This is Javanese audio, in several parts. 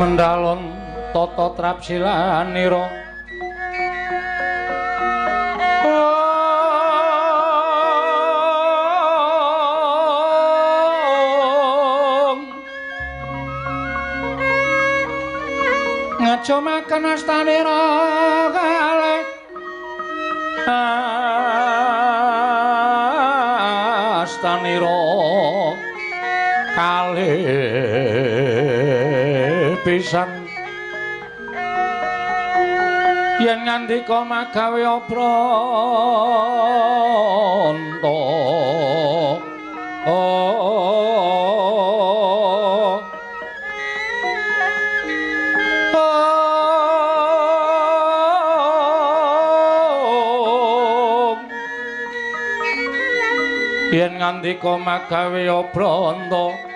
mendalon tata trapsilanira ngajo makan astanira kalih astanira kalih pisan yen ngandika magawe pranta yen ngandika magawe pranta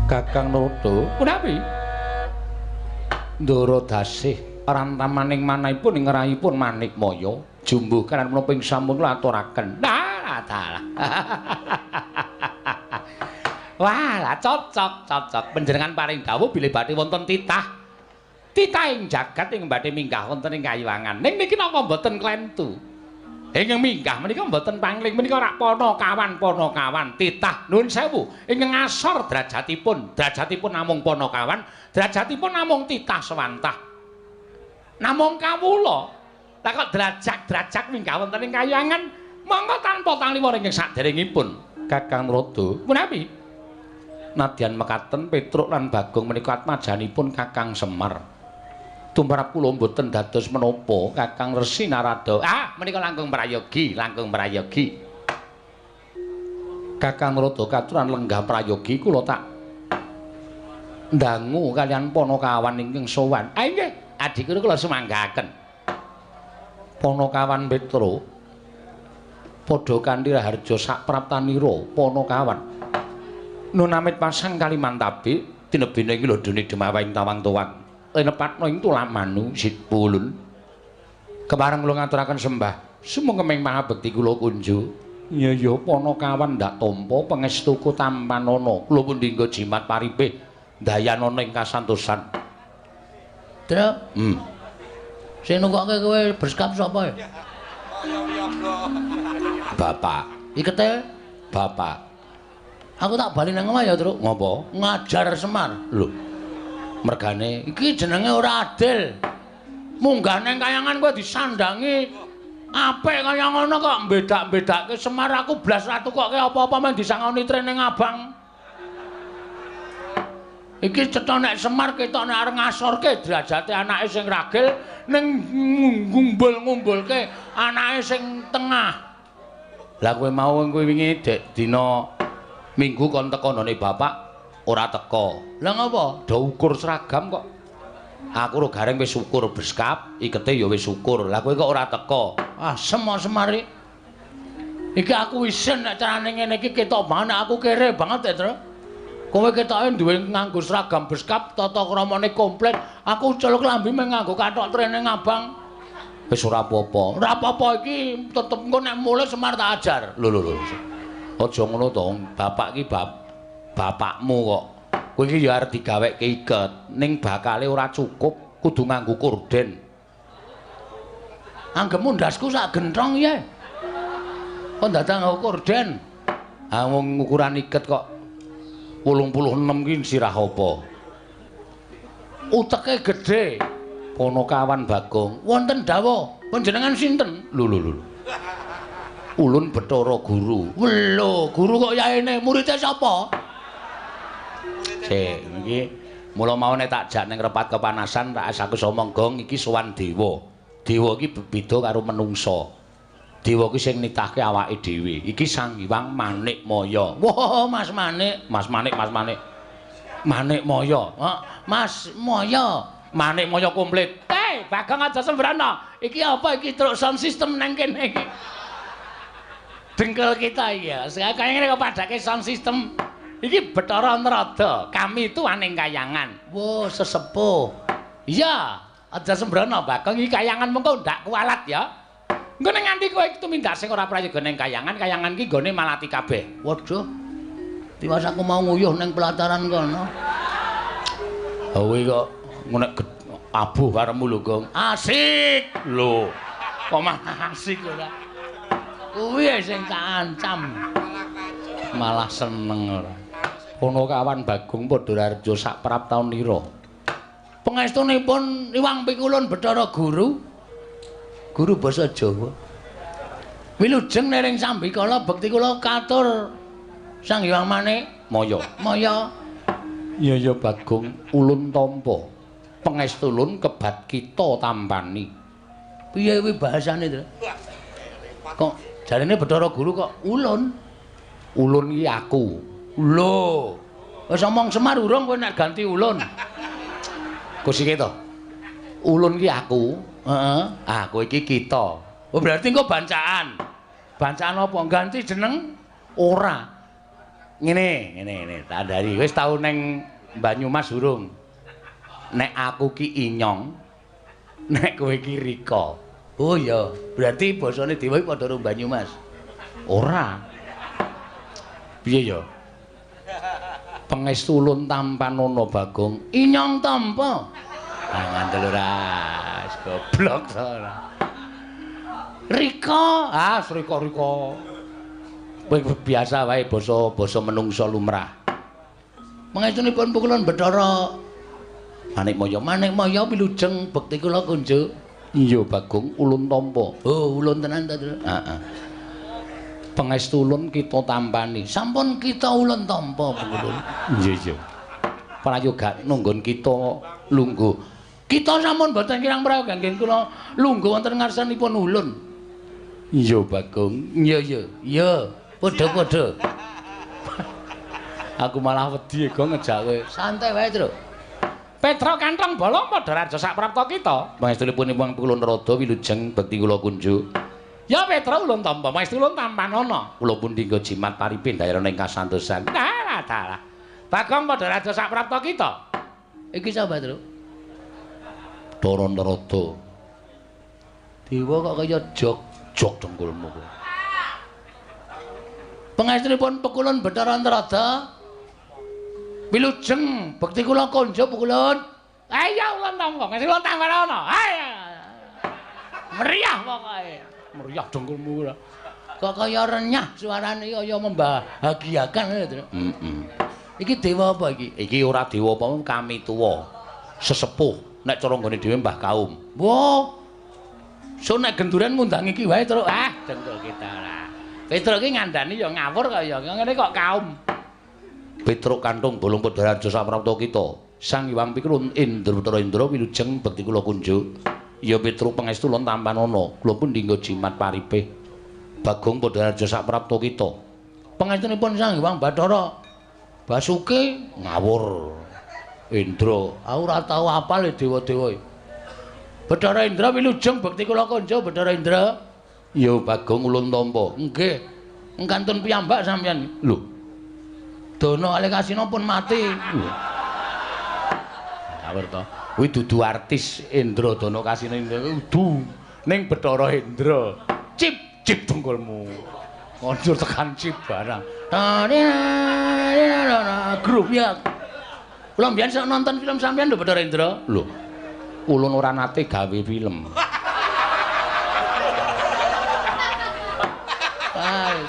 Kakang Noto punapi Ndara dasih rantamaning manahipun ing rayipun Manikmaya jumbuh kanan menapa ing sampun aturaken. Dalah. Wah, cocok. Panjenengan paring dawuh bilih badhe wonten titah ing jagat ing badhe minggah wonten ing Kayuwangan. Ning niki napa mboten klentu. Ingkang minggah menika mboten pangling menika rak Panakawan titah nuwun sewu ingkang ngasor derajatipun namung Panakawan derajatipun namung titah sewantah namung kawula lah kok derajat minggah wonten ing Kayuwangan monggo tanpa tangliwara ingkang saderengipun Kakang Rada punapi nadyan mekaten Petruk lan Bagong menika atmajanipun Kakang Semar tumrap kula mboten dados menapa Kakang Resi Narada. Menika langkung prayogi. Kakang Rada katuran lenggah prayogi kula tak ndangu kalian Panakawan ingkang sowan. Nggih, adik kula semanggaken. Panakawan Petruk padha kanthi raharja sak praptanira Panakawan. Nun amit pasang Kalimantabe tinebene iki lho dene Demawaing Tawang-tawang. Nepatno ing tulamanu Sitpulun. Kepareng kula ngaturaken sembah sumengkeming pangabekti kula kunjuk. Ya Panakawan ndak tampa pangestuku tampanana. Kula pun dinggo jimat paribeh dayanana ing kasantosan. Truk. Sing nungkokke kowe berskap sapa ya? Bapak. Ikete Bapak. Aku tak bali nang omah ya, Truk. Ngopo? Ngajar Semar. Lho. Mergane iki jenenge ora adil. Munggah nang Kayangan kowe disandangi apik kaya ngono kok mbedak-bedake Semar aku blas ra tukokke apa-apa men disangoni trene Abang. Iki cetha nek Semar ketok nek arep ngasorke derajate anake sing ragil ning ngumbul-ngumbulke anake sing tengah. Lah kowe mau wingi dek dina Minggu kon teko none bapak ora teko. Lah ngapa? Do ukur seragam kok. Aku ro gareng wis ukur beskap, ikete ya wis ukur. Lah kowe kok ora teko? Semar-semari. Iki aku isin nek carane ngene iki ketok banget aku kere banget ya, Tru. Kowe ketoke duwe nganggo seragam beskap, tata kramane komplit. Aku celuk lambi mung nganggo kathok trene Abang. Wis ora apa-apa. Ora apa-apa iki tetep engko nek mulih Semar tak ajar. Lho. Aja ngono to, bapak iki bapakmu kok. Kowe iki ya arep digaweke iket, ning bakale ora cukup, kudu nganggo korden. Anggemu ndasku sak genthong ya. Kok dadak nganggo korden? Wong ukuran iket kok 86 ki sirah apa? Uteke gedhe. Panakawan Bagong. Wonten dawuh, panjenengan sinten? Lho. Ulun Bathara Guru. Lho, guru kok yaene muridé sapa? Sik, iki mula mau nek tak jak ning repat kepanasan tak asaku omong gong iki sowan dewa. Dewa iki beda karo menungsa. Dewa ki sing nitahke awake dhewe. Iki Sang Hyang Manikmaya. Wah, Mas Manik. Manikmaya. Mas Maya. Manikmaya komplit. Hei, Bagong aja sembrono. Iki apa iki truk sound system nang kene iki. Dengkul kita iya. Sekarang kayaknya kok padake sound system. Iki Bathara Narada, kami itu aning kayangan. Wo, sesepuh. Iya, aja sembrono, Bagong iki kayangan mengko ndak kualat ya. Engko ning nganti kowe iki tumindak sing ora prayoga ning kayangan, kayangan iki gone malati kabeh. Waduh. Tiwas aku mau nguyuh ning pelataran kono. Kowe kok ngonek abuh karemu lho, Gong. Asik lho. Kok malah asik ora. Kuwi sing kancam. Malah seneng ora. Kono kawan Bagong Padharjo sak praptaunira. Pangestunipun Iwang Pikulun Bathara Guru. Guru basa Jawa. Wilujeng nering sambikala bekti kula katur Sang Hyang Manik Maya. Maya. Iya ya Bagong ulun tampa. Pangestu ulun kebat kita tampani. Piye kuwi bahasane, Tru? Kok jarene Bathara Guru kok ulun? Ulun iki aku. Lho. Wis omong Semar urung kowe nek ganti ulun. Kusike to. Ulun ki aku. Heeh. Ah, kowe iki kita. Oh, berarti engko bancaan. Bancaan apa? Ganti jeneng ora. Ngene, tandani. Wis tau ning Banyumas urung? Nek aku ki Inyong, nek kowe ki Rika. Oh iya, berarti basane Dewa iki padha karo Banyumas. Ora. Piye ya? Pangestu ulun tampanana Bagong. Inyong tampa. Ah ngandel ora. Goblok to ora. Rika, Rika. Kowe biasa wae basa menungsa lumrah. Pangestunipun Pukulun Bathara Manik Maya wilujeng bekti kula kunjuk. Iya Bagong ulun tampa. Oh, ulun tenan ta, Tru? Heeh. Pangestu ulun kita tampani. Sampun kita ulun tampa, Pukulun. Iya. Prayoga nunggon kita lungguh. Kita sampun boten kirang prayoga nggih kula lungguh wonten ngarsanipun ulun. Iya Bagong. Iya. Padha-padha. Aku malah wedi Gong ngejak kowe. Santai wae, Tru. Petra Kantong Bolong Padharjo sak prapta kita. Pangestunipun Iwang Pikulun Narada wilujeng bekti kula kunjuk. Ya Petra ulun tampa, pangestu ulun tampanana. Kula pun dinggo jimat paripin daerah ing kasantosan. Nah, dalah. Bagong Padharjo sak prapta kita. Iki sapa, Tru? Bathara Narada. Dewa kok kaya jog dengkulmu kowe. Pangestunipun Pukulun Bathara Narada wilujeng bekti kula konjo Pukulun. Ayo ulun tampa, pangestu ulun tampanana. Ayo. Meriah pokoke. Meriah dengkulmu ora. Kok kaya renyah suarane kaya membahagiakan ya, Tru. Iki dewa apa iki? Iki ora dewa apa, kami tuwa. Sesepuh nek cara nggone dhewe Mbah Kaum. Wo. So nek genduren ngundang iki wae, Tru. Dengkul kita ora. Petruk iki ngandani ya ngawur kaya ngene kok kaum. Petruk Kantong Bolong Padharjo sak prapta kita. Sang Hyang Pikulun Indra wilujeng bekti kula kunjuk. Ya Petruk pangestu ulun tampanana. Kula pun dinggo jimat paripih. Bagong Padharjo sak prapta kita. Pangestunipun Sang Hyang Bathara Basuki ngawur. Indra, aku ora tau apal dewa-dewa. Bathara Indra wilujeng bekti kula kunjuk Bathara Indra. Ya Bagong ulun tampa. Nggih. Engkantun piyambak sampeyan. Lho. Dana Alekasina pun mati. Ngawur to. Kuwi dudu artis Indra Dana Kasina Indra kudu ning Bathara Indra. Cip dengkulmu. Kondur tekan cip barang. Grup ya. Kula mbiyen sak nonton film sampeyan lho Bathara Indra. Lho. Ulun ora nate gawe film.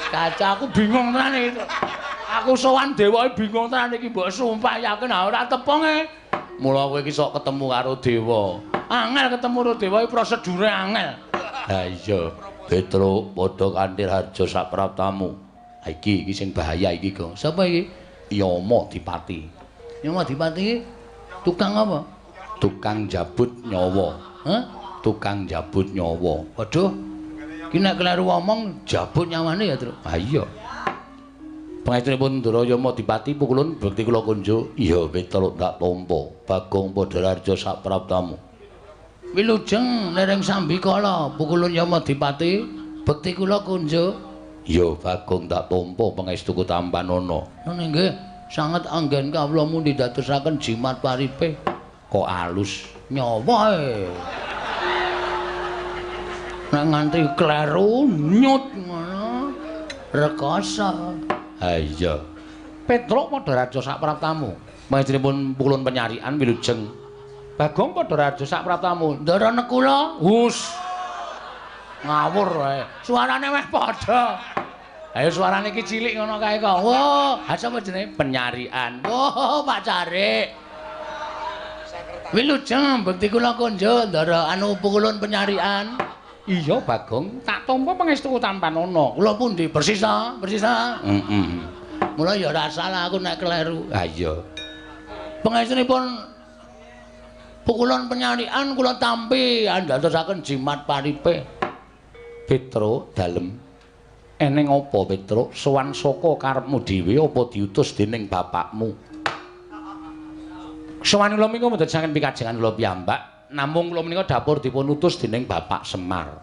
Kaca aku bingung tenan iki. Aku sowan dewa bingung tenan iki mbok sumpah yakin ora tepung. Mula kowe iki sok ketemu karo dewa. Angel ketemu karo dewa iki prosedure angel. Ha iya, Petruk padha kanthi harja sak praptamu. Ha iki sing bahaya iki, Gong. Sapa iki? Yama Dipati. Yama Dipati tukang apa? Tukang jabut nyawa. Hah? Tukang jabut nyawa. Waduh. Ki nek kleru omong jabut nyawane ya, Tru. Ha iya. Pangestunipun Ndorayama Dipati Pukulun bekti kula kunjuk. Iya Petruk tak tampa. Bagong Padharjo sak praptamu. Wilujeng lereng Sambikala pukulun Yamadipati bekti kula kunjuk. Ya Bagong tak tampa pangestuku Tampanana. Nggih, sanget anggen kawula mundi dadosaken jimat paripe. Kok alus nyawa e. Nek nganti kleru nyut ngono rekoso. Ha iya. Petruk padha raja sak praptamu. Majenipun pukulun penyarian Wilujeng. Bagong padha raja sak praptamu. Ndara nekula. Hus. Ngawur wae. Suarane wis padha. Ayo suarane iki cilik ngono kae kok. Wah, ha sapa jenenge? Penyarian. Oh, Pak Carik. Wilujeng bekti kula konjo ndara anu pukulun penyarian. Iya, Bagong, tak tampa pangestuku Tampanana. Kula pundi? Bersisa, bersisa. Mula ya ora salah aku nek kleru. Ha iya. Pangestunipun pukulan penyarian kula tampi andadosaken jimat paripe. Petruk dalem. Eneng apa Petruk? Sowan saka karepmu dhewe apa diutus dening bapakmu? Sowan kula menika mboten saking pikajengan kula piyambak, namung kula menika dapur dipun utus dening Bapak Semar.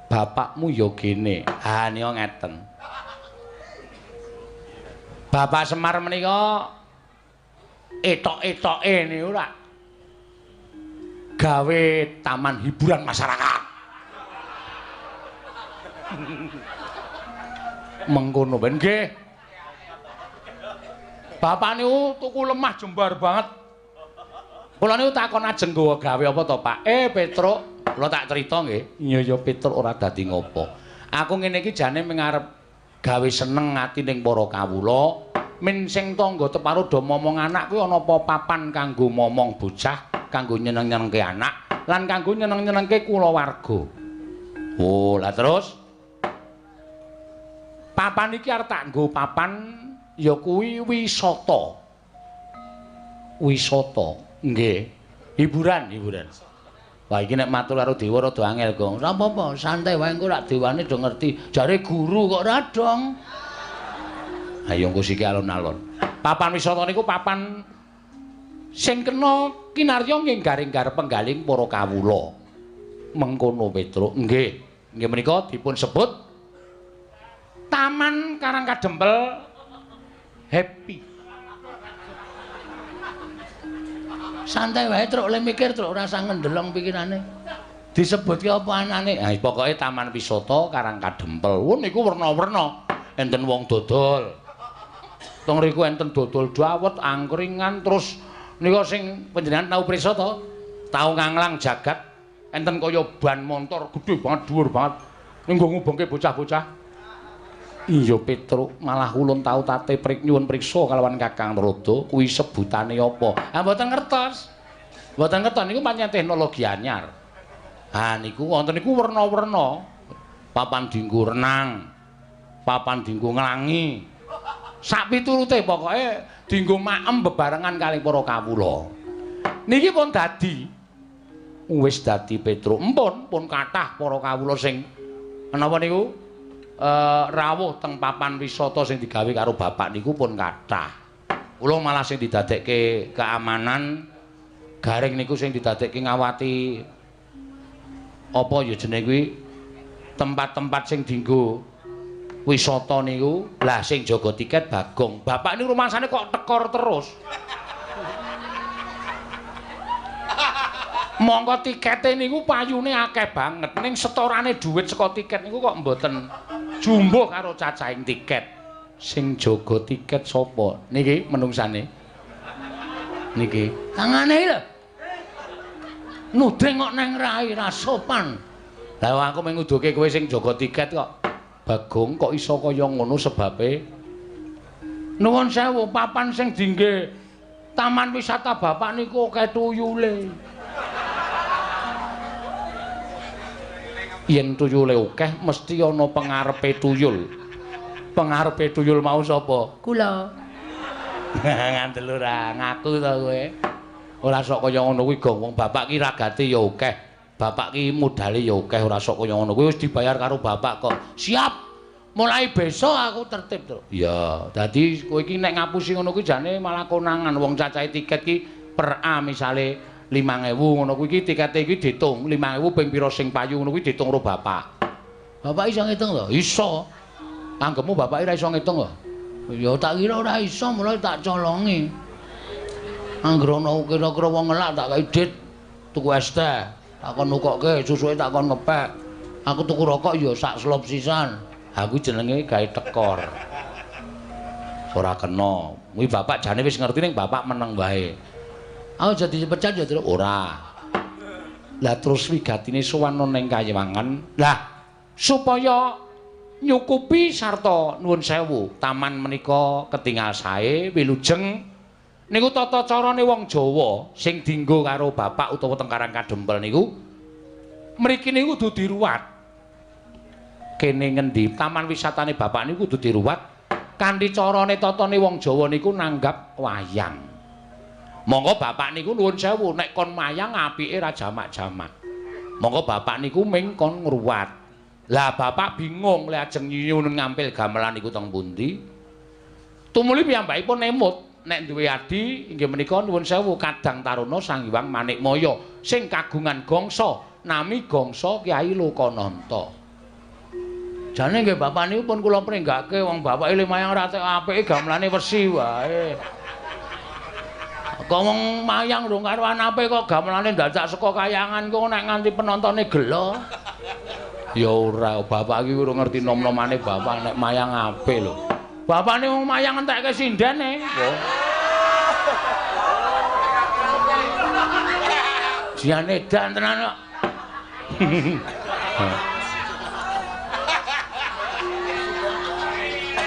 Bapakmu ya kene. Ha nika ngeten. Bapak Semar menika etok-etoke niku ora gawe taman hiburan masyarakat. Mengkono ben nggih. Bapak niku tuku lemah jembar banget. Kula niku takon ajeng gawe apa to, Pak? Petruk, kula tak crita nggih. Iya ya Petruk ora dadi ngopo. Aku ngene iki jane mengarep gawe seneng ati ning para kawula. Men sing tangga teparuda momong anak kuwi ana apa papan kanggo momong bocah, kanggo nyeneng-nyenengke anak, lan kanggo nyeneng-nyenengke kulawarga. Oh, lah terus papan iki arep tak nggo papan ya kuwi wisata. Wisata, nggih. Hiburan. Wah iki nek matur karo dewa rada angel, Gong. Ora apa-apa, santai wae engko lak dewane do ngerti. Jare guru kok ora dong. Ayo engko siki alon-alon. Papan wisata niku papan sing kena kinarya nggih garing-garep penggaling para kawula. Mengkono Petruk. Nggih. Nggih menika dipun sebut Taman Karangkadempel Happy. Santai wae Truk, le mikir Truk, ora usah ngendelong pikirane. Disebutke apa anane? Ha pokoke Taman Wisata Karangkadempel. Wo niku werna-werna. Enten wong dodol. Teng riku enten dodol dawet, angkringan, terus nika sing panjenengan tau prisa to? Tau nganglang jagat. Enten kaya ban montor gedhe banget, dhuwur banget. Ning nggo ngubengke bocah-bocah. Iya Petruk, malah ulun tau tate nyuwun priksa kalawan Kakang Narada, kuwi sebutane apa? Ah mboten ngertos. Mboten ngertos niku pancen teknologi anyar. Ha niku wonten niku werna-werna. Papan dienggo renang, papan dienggo nglangi. Sak piturute pokoke dienggo maem bebarengan kali para kawula. Niki pun dadi wis dadi Petruk. Pun kathah para kawula sing napa niku rawuh teng papan wisata sing digawe karo bapak niku pun kathah. Kula malah sing didadekke keamanan garing niku sing didadekke ngawati apa ya jenenge kuwi tempat-tempat sing dienggo wisata niku. Lah sing jaga tiket Bagong. Bapak niku rumangsane kok tekor terus. Monggo tikete niku payune akeh banget. Ning setorane dhuwit saka tiket niku kok mboten jumbuh karo cacahing tiket. Sing jaga tiket sapa? Niki menungsane. Niki. Tangane lho. Nudeng kok neng rai ra sopan. Lah aku mung nguduhke kowe sing jaga tiket kok. Bagong kok iso kaya ngono sebabe? Nuwun sewu, papan sing dingge taman wisata bapak niku akeh tuyule. Yen tuyule akeh mesti ana pengarepe tuyul. Pengarepe tuyul mau sapa? Kula. Ngandel ora ngaku to kowe. Ora sok kaya ngono kuwi Gong, wong bapak ki ragate ya akeh. Bapak ki modale ya akeh ora sok kaya ngono. Kuwi wis dibayar karo bapak kok. Siap. Mulai besok aku tertib, Truk. Ya, dadi kowe iki nek ngapusi ngono kuwi jane malah konangan wong cacahe tiket ki per A misale 5.000 ngono kuwi iki tikete iki ditung 5.000 ping pira sing payu ngono kuwi ditung karo bapak. Bapak iso ngitung to? Iso. Anggepmu bapak ora iso ngitung to? Ya tak kira ora iso mulai tak colongi. Angger ana kira-kira wong ngelak tak kei dit tuku es teh. Takon nukokke susuke takon ngepek. Aku tuku rokok ya sak slop sisan. Aku jenenge gawe tekor. Ora kena. Kuwi bapak jane wis ngerti ning bapak meneng wae. Aku jadi pecat ya ora. Lah terus wigatine sowan ning Kayewangan. Lah supaya nyukupi sarta nuwun sewu taman menika ketingal sae wilujeng niku tata carane wong Jawa sing dienggo karo bapak utawa teng Karang Kadempel niku mriki niku kudu diruwat kene ngendi taman wisatane bapak niku kudu diruwat kanthi carane tatane wong Jawa niku nanggap wayang monggo bapak niku nuwun sewu nek kon mayang apike ra jamak-jamak monggo bapak niku ming kon ngruwat. Lah bapak bingung lek ajeng nyuwun ngampil gamelan niku teng pundi. Tumuli piyambakipun nemut nek duwe adi inggih menika nuwun sewu Kadang Taruna Sang Hyang Manikmaya sing kagungan gangsa nami gangsa Kyai Lokananta. Jane nggih bapak niku pun kula pringgake wong bapak ile mayang rate apike gamelane wesi wae. Kok wong mayang lho karo anape kok gamelane dadak saka kayangan kok nek nganti penontone gelo. Ya ora, bapak iki ora ngerti nom-nomane bapak nek mayang apik lho. Bapakne wong mayang entekke sindene. Jian edan tenan kok.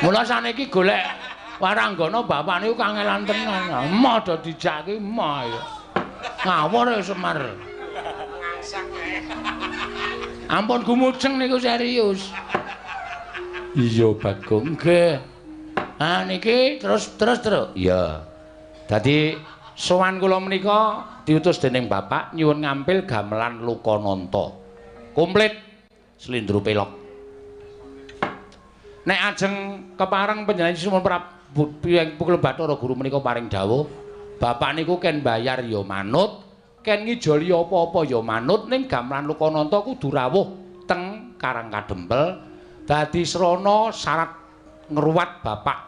Mula saniki golek waranggana bapak niku kangelan tenan. Emoh do dijake emoh ya. Ngawur ya Semar. Ampun gumujeng niku serius. Iya Bagong nggih. Ah niki terus. Iya. Dadi sowan kula menika diutus dening bapak nyuwun ngampil gamelan Lokananta. Komplit slindro pelok. Nek ajeng kepareng panjenengan sumun Prabu Pukul Bathara Guru menika paring dawuh, bapak niku ken bayar ya manut. Ken ngijoli apa-apa ya manut ning gamelan Lokananta kudu rawuh teng Karang Kadempel dadi srana syarat ngruwat bapak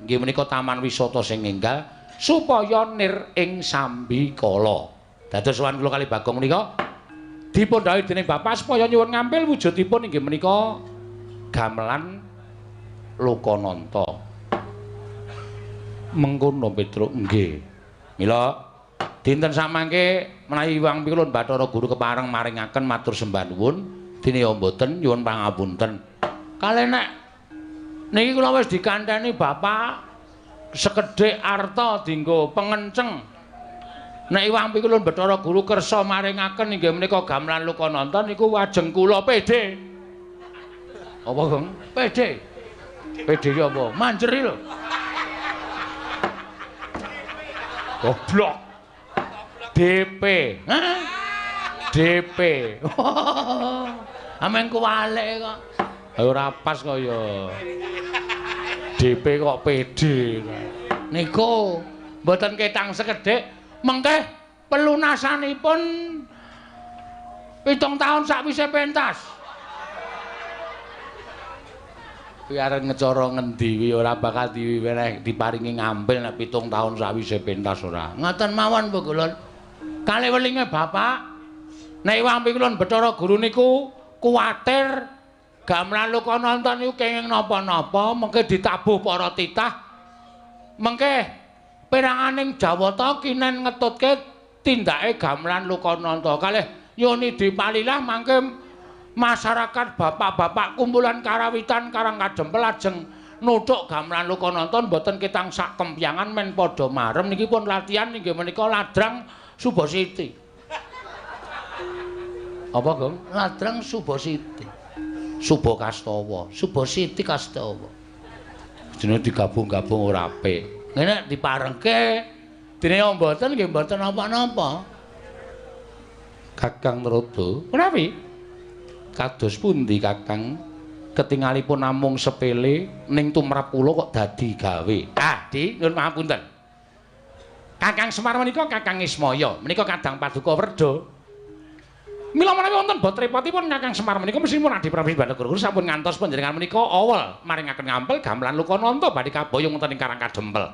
nggih menika taman wisata sing enggal supaya nir ing sambikala. Dados sowan kula kali Bagong menika dipun dawuh dening bapak supaya nyuwun ngampil wujudipun inggih menika gamelan Lokananta. Mengkono Petruk nggih. Mila dinten samangke menawi Hyang Pikulun Bathara Guru kepareng maringaken matur sembah nuwun dene ya mboten nyuwun pangapunten. Kalih nek niki kula wis dikandhani bapak sekedhik arta dienggo pengenceng. Nek Hyang Pikulun Bathara Guru kersa maringaken inggih menika gamelan Lokananta niku wajeng kula pede. Apa, Gong? Pede. Pede ki apa? Manjeri lho. Goblok. DP. Hah? DP. Ameng kuwalik kok. Ora pas kaya. DP kok PD. Niku mboten ketang sekedhik, mengke pelunasanipun 7 taun sakwise pentas. Kuwi arep ngecara ngendi kuwi ora bakal diparingi ngambil nek 7 taun sakwise pentas ora. Ngoten mawon, Bu Kulon. Kalih welinge bapak nek Hyang Pikulun Bathara Guru niku kuwatir gamelan Lokananta niku kenging napa-napa mengke ditabuh para titah mengke peranganing Jawata kinen ngetutke tindake gamelan Lokananta kalih Yoni Dipalilah mangke masyarakat bapak-bapak kumpulan karawitan Karang Kadempel ajeng nuthuk gamelan Lokananta mboten ketang sak kempyangan men padha marem niki pun latihan inggih menika ladrang Subasiti. Apa, Gong? Ladrang Subasiti. Subakastawa, Subasiti Kastawa. Jenenge digabung-gabung ora apik. Nek diparengke dene mboten nggih mboten napa-napa. Kakang Narada. Menawi kados pundi Kakang ketingalipun namung sepele ning tumrap kula kok dadi gawe. Ah, Di, nyuwun pangapunten. Kakang Semar menika Kakang Ismaya, menika kadang paduka werda. Mila menawi wonten bot repotipun Kakang Semar menika mesti pun Adi Prabu Banagara sampun ngantos panjenengan menika awal maringaken ngampil gamelan Lukananta badhe kaboyong wonten ing Karang Kadempel.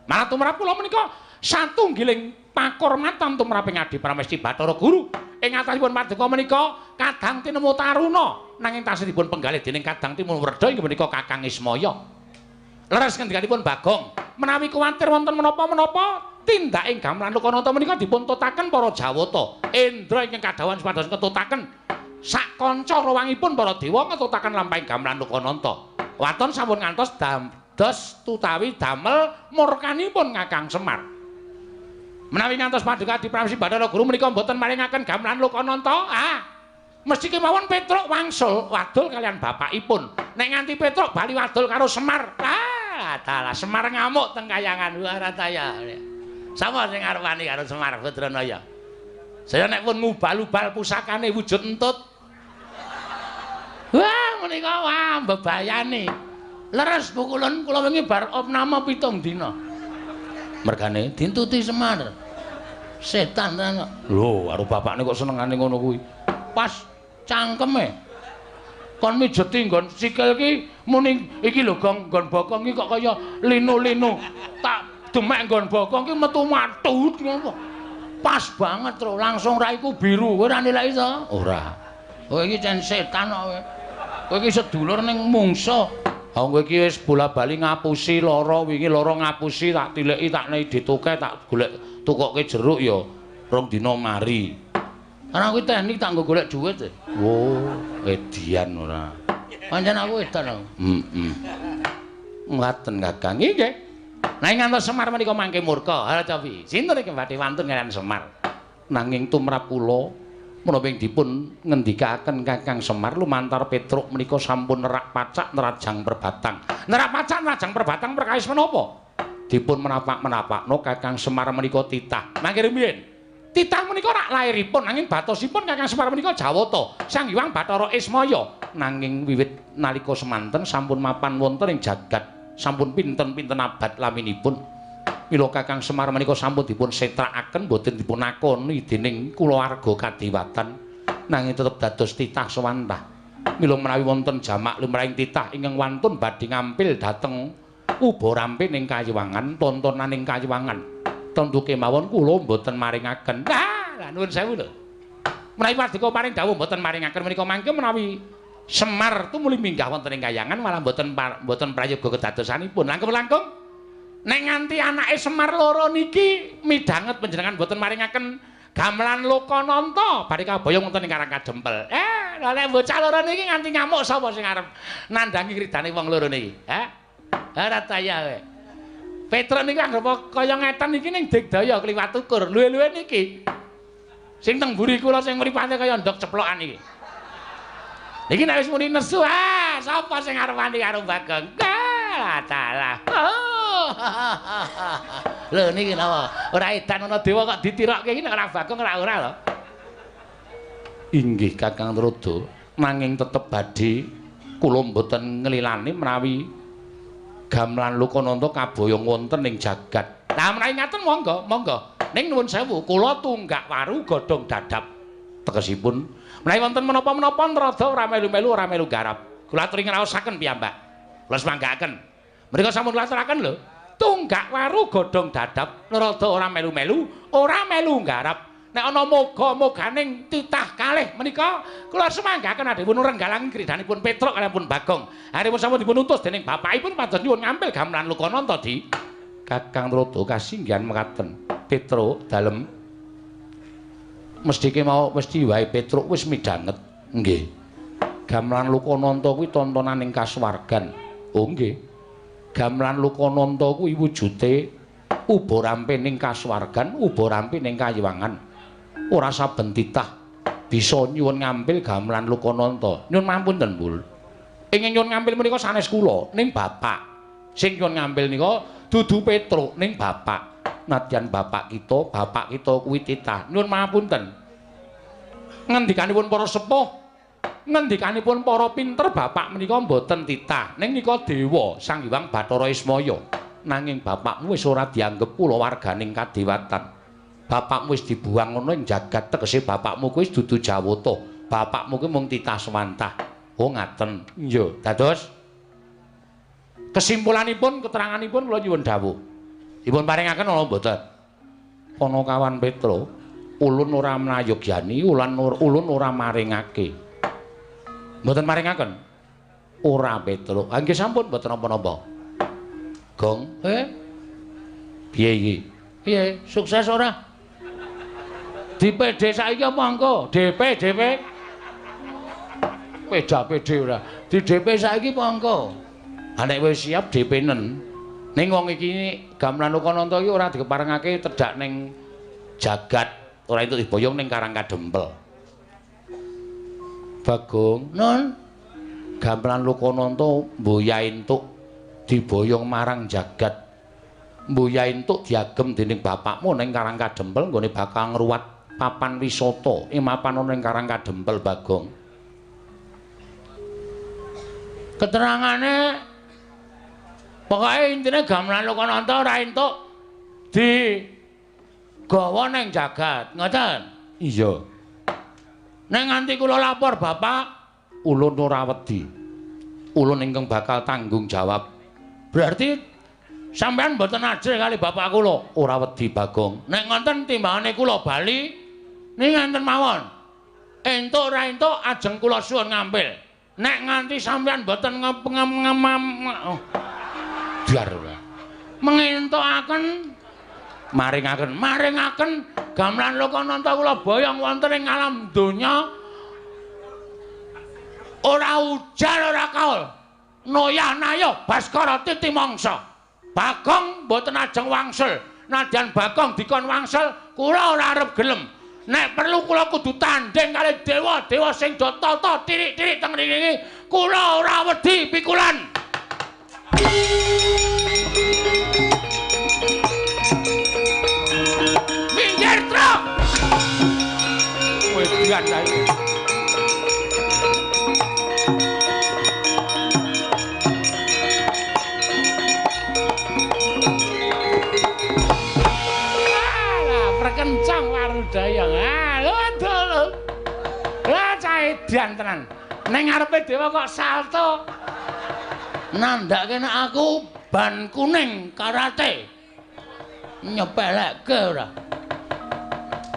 Malah tumrap kula menika satunggiling pakurmatan tumrap ing Adi Pramesti Bathara Guru. Ing atasipun paduka menika kadang tinemu taruna nanging tasih dipun penggalih dening kadang timun werda inggih menika Kakang Ismaya. Leres ngendikanipun Bagong, menawi kuwatir wonten menapa-menapa tindake gamelan Lukananta menika dipun tutaken para Jawata. Indra ingkang kadhawan supados ketutaken sak kanca rawangipun para dewa ketutaken lampahing gamelan Lukananta. Waton sampun ngantos dados tutawi damel murkanipun Kakang Semar. Menawi ngantos paduka Adi Prabu Bathara Guru menika mboten maringaken gamelan Lukananta, mesti kemawon Petruk wangsul wadul kalian bapakipun. Nek nganti Petruk bali wadul karo Semar, dalah Semar ngamuk teng kayangan Warataya. Sapa sing arep wani karo Semar Badranaya? Saya nek pun ngubal-ubal pusakane wujud entut. Wah, menika wah bebayani. Leres pukulan kula wingi bar opname 7 dina. Mergane dintuti Semar. Setan tenan. Lho, karo bapakne kok senengane ngono kuwi. Pas cangkeme. Kon mijeti nggon sikil ki muni iki lho gong nggon bokong iki kok kaya linu-linu. Tak demek nggon bokong ki metu matut ngono. Pas banget, Tru. Langsung raiku biru. Kowe ora nilai to? Ora. Kowe iki jan setan kok kowe. Kowe iki sedulur ning mungsuh. Kowe iki wis bola-bali ngapusi lara, wingi lara ngapusi tak tileki tak nei dituke tak golek tukoke jeruk ya rong dina mari. Karena kuwi teknik tak nggo golek dhuwit. Oh, edian ora. Pancen aku edan aku. Ngaten Kakang. Nggih. Nanging ngantos Semar menika mangke murka. Hara Cawi. Sinten iki badhe wantun kalian Semar? Nanging tumrap kula menapa ing dipun ngendikaken Kakang Semar lumantar Petruk menika sampun nerak pacak nerajang perbatang. Nerak pacak nerajang perbatang perkawis menapa? Dipun menapak-menapakno Kakang Semar menika titah. Mangke rumiyin. Titah menika rak lairipun nanging batosipun Kakang Semar menika Jawata, Sang Hyang Bathara Ismaya. Nanging wiwit nalika semanten sampun mapan wonten ing jagat, sampun pinten-pinten abad laminipun. Mila Kakang Semar menika sampun dipun setrakaken boten dipun akoni dening kulawarga kadewatan, nanging tetep dados titah sawantah. Mila menawi wonten jamak lumrahing titah ingkang wantun badhe ngampil dhateng Ubarampe ning Kayiwangan, tontonan ing Kayiwangan. Tentu kemawon kula mboten maringaken. Lah nuwun sewu lho. Menawi paduka paring dawuh mboten maringaken menika mangke menawi Semar tumuli minggah wonten ing Kayangan malah mboten prayoga kedadosanipun. Langkung-langkung nek nganti anake Semar loro niki midhanget panjenengan mboten maringaken gamelan Lokananta badhe kaboyong wonten ing Karang Kadempel. Lha nek bocah loro niki nganti ngamuk sapa sing arep nandangi kridane wong loro niki? Ora taya kowe. Petruk niki anggap kaya ngeten niki ning Digdaya kliwat ukur. Luwe-luwe niki. Sing teng mburi kula sing mripate kaya ndok ceplokan iki. Niki nek wis muni nesu, sapa sing arep wani karo Bagong? Dalah. Lho niki napa? Ora edan ana dewa kok ditirokke iki nek ora Bagong ora lho. Inggih Kakang Rodo, nanging tetep badhe kula mboten nglilani menawi gamelan Lokananta kaboyong wonten ing jagat. Lah menawi ngaten monggo, monggo. Ning nuwun sewu, kula tunggak waru godhong dadap. Tegesipun menawi wonten menapa-menapa Narada ora melu-melu ora melu garap. Kula aturi ngraosaken piyambak. Kula semanggaaken. Mrika sampun kula aturaken lho. Tunggak waru godhong dadap, Narada ora melu-melu, ora melu garap. Nek ana moga-moganing titah kalih menika kula semanggaaken adhipun renggalang kridhanipun Petruk kaliyan pun Bagong. Haripun sampun dipun utus dening bapakipun pados nyuwun ngampil gamelan Lokananta di Kakang Narada kasinggihan mekaten. Petruk dalem mesti kemawon mesti wae Petruk wis midhanget. Nggih. Gamelan Lokananta kuwi tontonan ing kasuwargan. Oh nggih. Gamelan Lokananta kuwi wujude Ubarampe ning kasuwargan, Ubarampe ning Kayiwangan. Ora saben titah bisa nyuwun ngampil gamelan Lokananta. Nyuwun mampunten, Mbul. Ingin nyuwun ngampil menika sanes kula ning bapak. Sing nyuwun ngampil nika dudu Petruk ning bapak. Nadyan bapak kita kuwi titah. Nyuwun mapunten. Ngendikanipun para sepuh, ngendikanipun para pinter bapak menika mboten titah. Ning nika dewa Sang Hyang Bathara Ismaya. nanging bapakmu wis ora dianggep kulawarganing kadewatan. Bapakmu wis dibuang ngono ing jagat tegese bapakmu kuwi dudu Jawata. Bapakmu kuwi mung titah swantah. Oh ngaten. Iya, dados kesimpulanipun keteranganipun kula nyuwun dawuh. Dipun paringaken ana mboten? Ana kawan Petro, ulun ora mlayogyani, ulun ora maringake. Mboten maringaken? Ora Petro. Ah nggih sampun mboten napa-napa. Gong, piye iki? Piye? Sukses ora? Di PD saiki apa engko? DP. PD ora. Di DP saiki apa engko? Nek wis siap DP-nen. Ning wong iki Gamelan Lokananta iki ora dikeparengake tedhak ning jagat, ora entuk diboyong ning Karang Kadempel. Bagong, non. Gamelan Lokananta mboya entuk diboyong marang jagat. Mboya entuk diagem dening bapakmu ning Karang Kadempel nggone bakal ngruwat papan wisata mapan ana ning Karang Kadempel Bagong. Keterangane pokoke intine Gamelan Lokananta ora entuk digawa ning jagat, ngoten? Iya. Nek nganti kula lapor Bapak, ulun ora wedi. Ulun ingkang bakal tanggung jawab. Berarti sampean mboten ajrih kali bapak kula. Ora wedi Bagong. Nek ngoten timbangane kula bali ning ngenten mawon. Entuk ora entuk ajeng kula suwun ngambil. Nek nganti sampean mboten biar ora. Mengentukaken maringaken Gamelan Lokananta kula boyong wonten ing alam donya. Ora ujar ora kaul. Noyah-nayah Baskara titi mangsa. Bagong mboten ajeng wangsul. Nadyan Bagong dikon wangsul, kula ora arep gelem. Nek perlu kula kudu tanding kali dewa-dewa sing do tata tirik-tirik teng mriki. Kula ora wedi pikulan. Minggir truk. Wedian saiki. Kencang warudaya. Lho. Lah cah edan tenan. Ning ngarepe dewa kok salto. Nandhake nek aku ban kuning karate. Nyepelekke ora.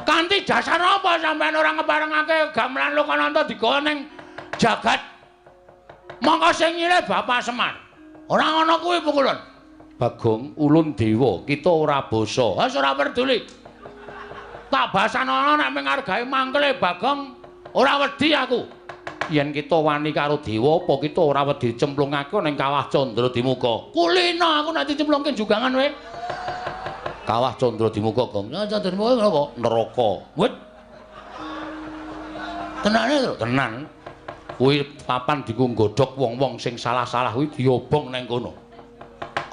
Kanthi dasar apa sampean ora ngeparengake Gamelan Lokananta digawa ning jagat? Mongko sing nyilih Bapak Semar. Ora ngono kuwi pukulun. Bagong, ulun dewa, kita ora basa. Wis ora peduli. Tak basana nek mengargahi mangkele Bagong ora wedi aku. Yen kita wani karo dewa apa kita ora wedi cemplungake ning Kawah Candra Dimuka. Kulina aku nek dicemplungke jugangan wae. Kawah Candra Dimuka, Gong. Candra Dimuka napa? Neraka. Wit. Tenane to? Tenan. Kuwi papan diku nggodhog wong-wong sing salah-salah kuwi diobong ning kono.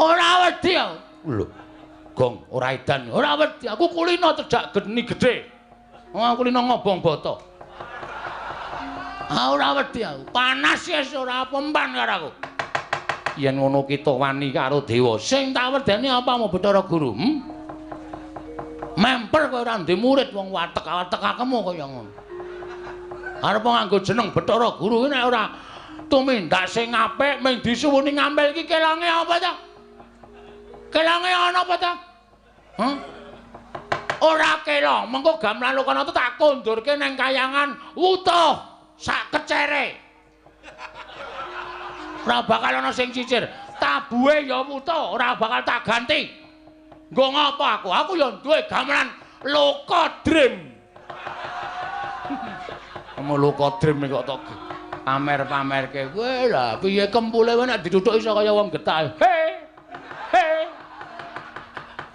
Ora wedi aku. Lho. Gong, ora edan, ora wedi. Aku kulino cedhak geni gedhe. Aku kulino ngobong bata. Ora wedi aku. Panas wis ora pempan karo aku. Yen ngono kita wani karo dewa, sing tak wedeni apa mau Bathara Guru? Memper kowe ora ndek murid wong watek-watek akemu kaya ngono. Arep nganggo jeneng Bathara Guru nek ora tumindak sing apik mung disuwuni ngambil iki kelange apa ta? Kelange ana apa ta? Ora kelong, mengko Gamelan Lokananta tak kondurke ning kayangan utuh sak kecere. Ora bakal ana sing cicir. Tabuhe ya utuh, ora bakal tak ganti. Nggo ngopo aku? Aku ya duwe gamelan Lokodrim. Kamu Lokodrim kok tok pamer-pamerke. Kowe lah piye kempule wae nek dituthuk iso kaya wong getah. He.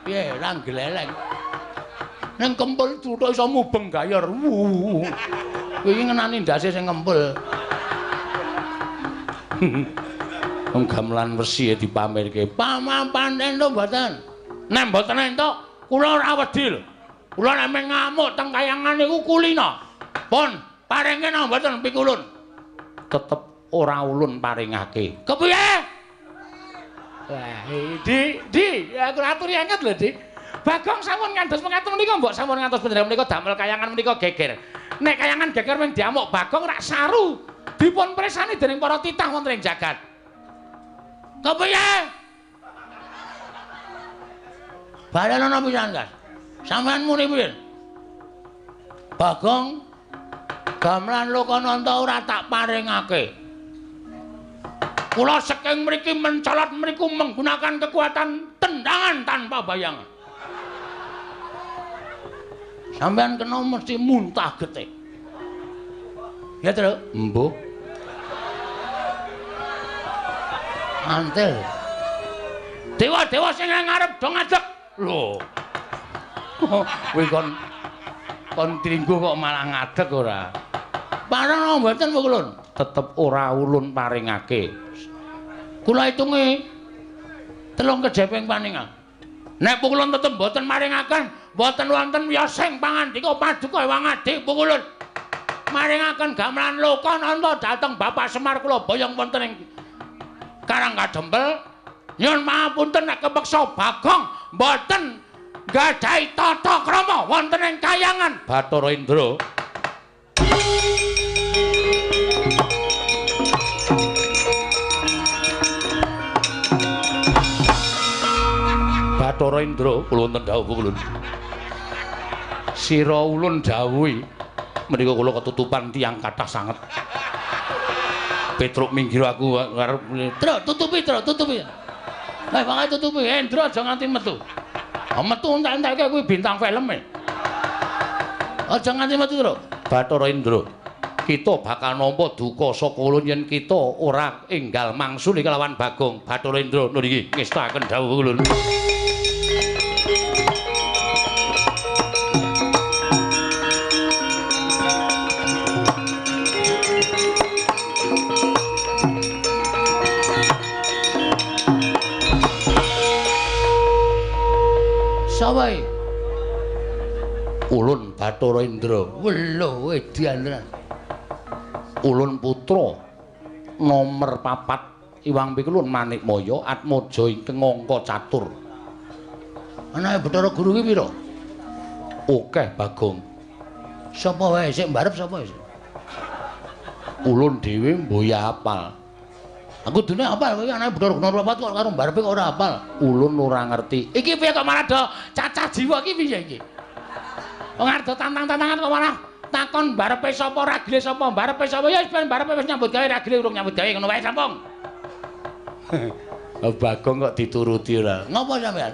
Piye ra gleleng. Nang kempul tuthuk iso mubeng gayor. Kowe iki ngenani ndase sing kempul. Wong gamelan wesi dipamerke. Paman-panen to mboten. Nek mboten entuk, kula ora wedi lho. Kula nek ngamuk teng kayangan niku kulina. Pun paringke napa mboten pikulun. Tetep ora ulun paringake. Kepiye? Wah, Di, aku aturi anget lho, Di. Bagong sampun ngantos mengaten menika mbok sampun ngantos panjenengan menika damel kayangan menika geger. Nek kayangan geger mung diamuk Bagong rak saru dipun presani dening para titah wonten ing jagat. Kepiye? Balana pisan, Kas. Sampeyan muni piye? Bagong gamelan Lokananta ora tak paringake. Kula saking mriki mencolot mriku menggunakan kekuatan tendangan tanpa bayangan. Sampeyan kena mesti muntah getik. Ya, Tru? Mbuh. Antel. Dewa-dewa sing ngarep do ngadeg. Lho. Kowe kon tringgo kok malah ngadeg ora. Parang mboten Pukulun. Tetep ora ulun paringake. Kula hitunge 3 kejeping paningal. Nek Pukulun tetep mboten maringaken, mboten wonten wiyosing pangandika paduka Hyang Adi Pukulun. Maringaken gamelan Lokananta dhateng Bapak Semar kula boyong wonten ing Karangkadempel. Nyuwun pangapunten nek kepeksa Bagong mboten gadhahi tata krama wonten ing kayangan Bathara Indra. Bathara Indra kula wonten dawuh Pukulun. Sira ulun dawuhi menika kula ketutupan tiyang kathah sanget. Petruk minggir aku arep tutupi. Lah tutupi Indra aja nganti metu. Metu entek-entekke kuwi bintang film e. Aja nganti metu, Tru. Bathara Indra, kita bakal nampa duka saka ulun yen kita ora enggal mangsuli kelawan Bagong. Bathara Indra niki ngestaken dawuh ulun. Sawai ulun Bathara Indra weluh edianan ulun putra nomor 4 Iwang Pikulun Manikmaya Atmaja ingkang angka catur. Anake Bathara Guru ki pira? Akeh Bagong. Sapa wae sik mbarep sapa sik? Ulun dhewe mboya apal. Aku dene apal kowe anake Bathara Guru nomor 4 kok karo mbarepe kok ora apal. Ulun ora ngerti. Iki piye kok malah do cacah jiwa iki piye iki? Wong arep tantang-tantangan kok malah takon mbarepe sapa ragile sapa mbarepe sapa ya wis mbarepe wis nyambut gawe ragile urung nyambut gawe ngono wae sampung. Bagong kok dituruti ora. Ngopo sampean?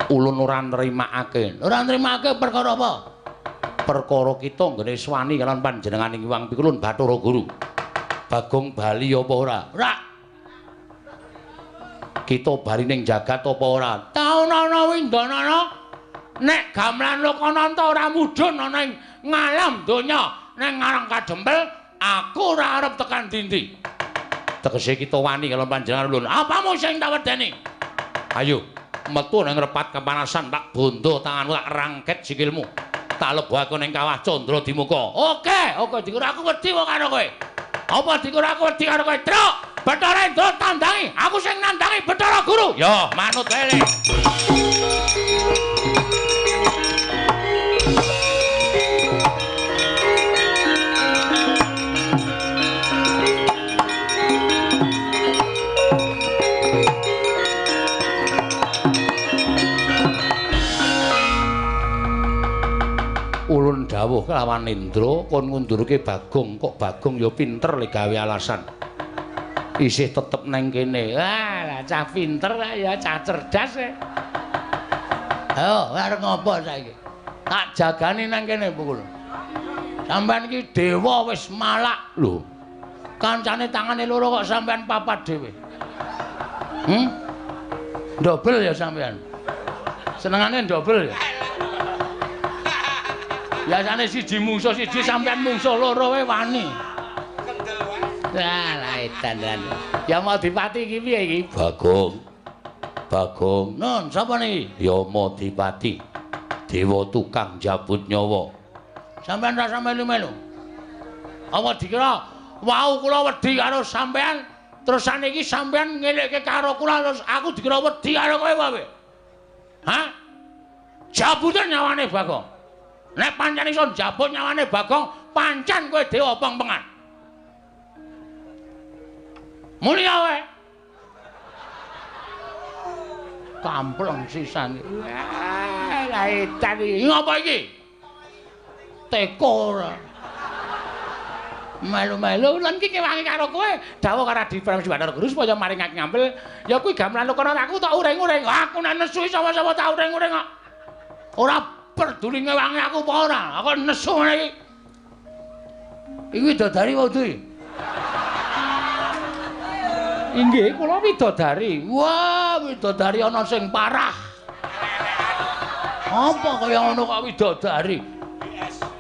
Ulun ora nrimakake. Ora nrimakake perkara apa? Perkara kita nggone swani kalian panjenenganing Hyang Pikulun Bathara Guru. Bagong bali apa ora? Ora. Kita bali ning jagat apa ora? Taunana windanana nek gamelan Lokananta ora mudhun ana ing ngalam donya ning Karangkadempel aku ora arep tekan ndi-ndi. Tegese kita wani kalian panjenengan ulun. Apamu sing tak wedeni? Ayo metu ning repat kepanasan tak bondo tanganmu tak rangket sikilmu. Tak lebokake ning kawah Candra Dimuka. Oke, dikira aku wedi kok karo kowe. Apa dikira aku wedi karo kowe, Truk? Bathara Indra tandangi, aku sing nandangi Bathara Guru. Ya, manut wae. Ulun dawuh kelawan Indra kon ngundurke Bagong, kok Bagong ya pinter le gawe alasan. Isih tetep neng kene. Wah, cah pinter ya, cah cerdas e. Ayo, arep ngopo saiki? Tak jagani nang kene Pukul. Sampeyan iki dewa wis malak lho. Kancane tangane loro kok sampeyan papat dhewe. Dobel ya sampeyan. Senengane dobel ya. Biasane siji mungsuh siji sampeyan mungsuh loro wae wani. Lah edan. Ya mau dipati iki piye iki? Bagong. Non, sapa niki? Ya Madipati. Dewa tukang jabut nyawa. Sampeyan rasa melu-melu. Apa dikira wau kula wedi karo sampeyan Terus saniki sampean ngelekke karo kula terus aku dikira wedi karo kowe wae. Hah? Jabutan nyawane Bagong. Nek pancen iso jabut nyawane Bagong, pancen kowe dhewe opong-pengan. Mulya wae. Kampleng sisan. Lah edan iki ngopo iki? Teko ora. Melu-melu lan iki kewangi karo kowe dawuh karo Adi Prabu Bathara Guru supaya maring aku ngambil ya kuwi gamelan kono aku tak uring-uring. Aku nek nesu sapa-sapa tak uring-uring kok. Ora peduli ngewangi aku apa ora. Aku nesu ngene iki. Iki widodari wae. Inggih kula widodari. Wah, widodari ana sing parah. Apa kaya ngono kok widodari?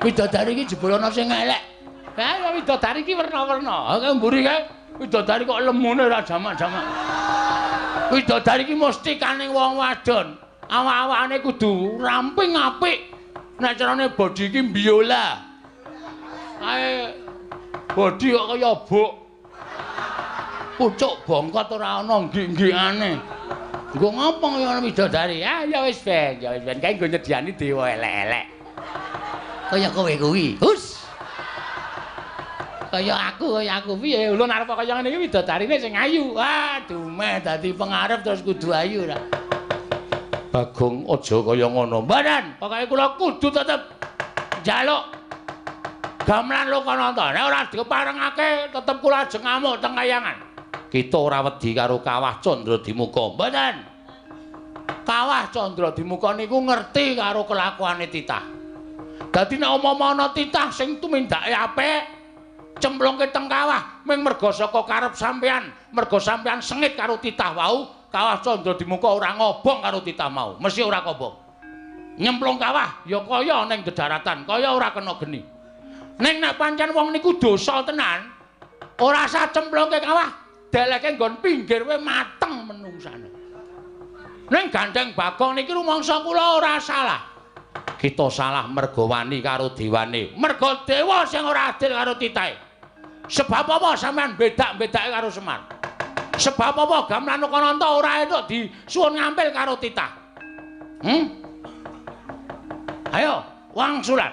Widodari iki jebul ana sing elek. Lah widodari iki werna-werna. Ha mburi kae widodari kok lemune ora jamak-jamak. Widodari iki mesti kaning wong wadon. Awak-awakane kudu ramping apik. Nek carane bodi iki biola. Kae bodi kok kaya bok. Pucuk bongkot ora ana nggih-nggihane. Nggo ngopo kaya widodari? Ah ya wis ben, ya wis ben. Kae nggo nyediani dewa elek-elek. Kaya kowe kuwi. Hus. Kaya aku piye ulun arep kaya ngene iki widodarine sing ayu. Wah, dumeh dadi pengarep terus kudu ayu ra. Bagong aja kaya ngono. Mboten, pokoke kula kudu tetep njaluk gamelan Lokananta. Nek ora diparengake tetep kula ajeng ngamuk teng kayangan. Kita ora wedi karo Kawah Candradimuka. Mboten. Kawah Candradimuka niku ngerti karo kelakuane titah. Dadi nek umpama ana titah sing tumindake apik cemplungke teng kawah ming merga saka karep sampean, merga sampean sengit karo titah wau, Kawah Candradimuka ora ngobong karo titah mau, mesti ora kobong. Nyemplung kawah ya kaya ning dedaratan, kaya ora kena geni. Ning nek pancen wong niku dosa tenan, ora usah cemplungke kawah, deleke nggon pinggir wae mateng menungsane. Ning gandeng Bagong niki rumangsa kula ora salah. Kita salah merga wani karo dewane, merga dewa sing ora adil karo titahe. Sebab apa sampean bedak-bedake karo Semar? Sebab apa gamelan Lokananta ora entuk disuwun ngampil karo titah? Ayo, wangsulan.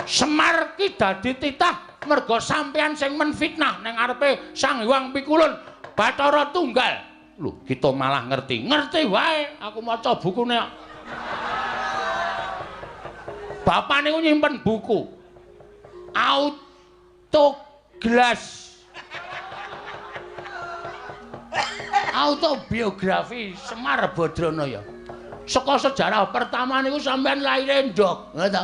Semar ki dadi titah merga sampean sing menfitnah ning arepe Sang Hyang Pikulun Bathara Tunggal. Lho, kita malah ngerti. Ngerti wae, aku maca bukune kok. Bapak niku nyimpen buku. Autobiografi Semar Badranaya. Saka sejarah pertama niku sampean laire ndok, ngono ta?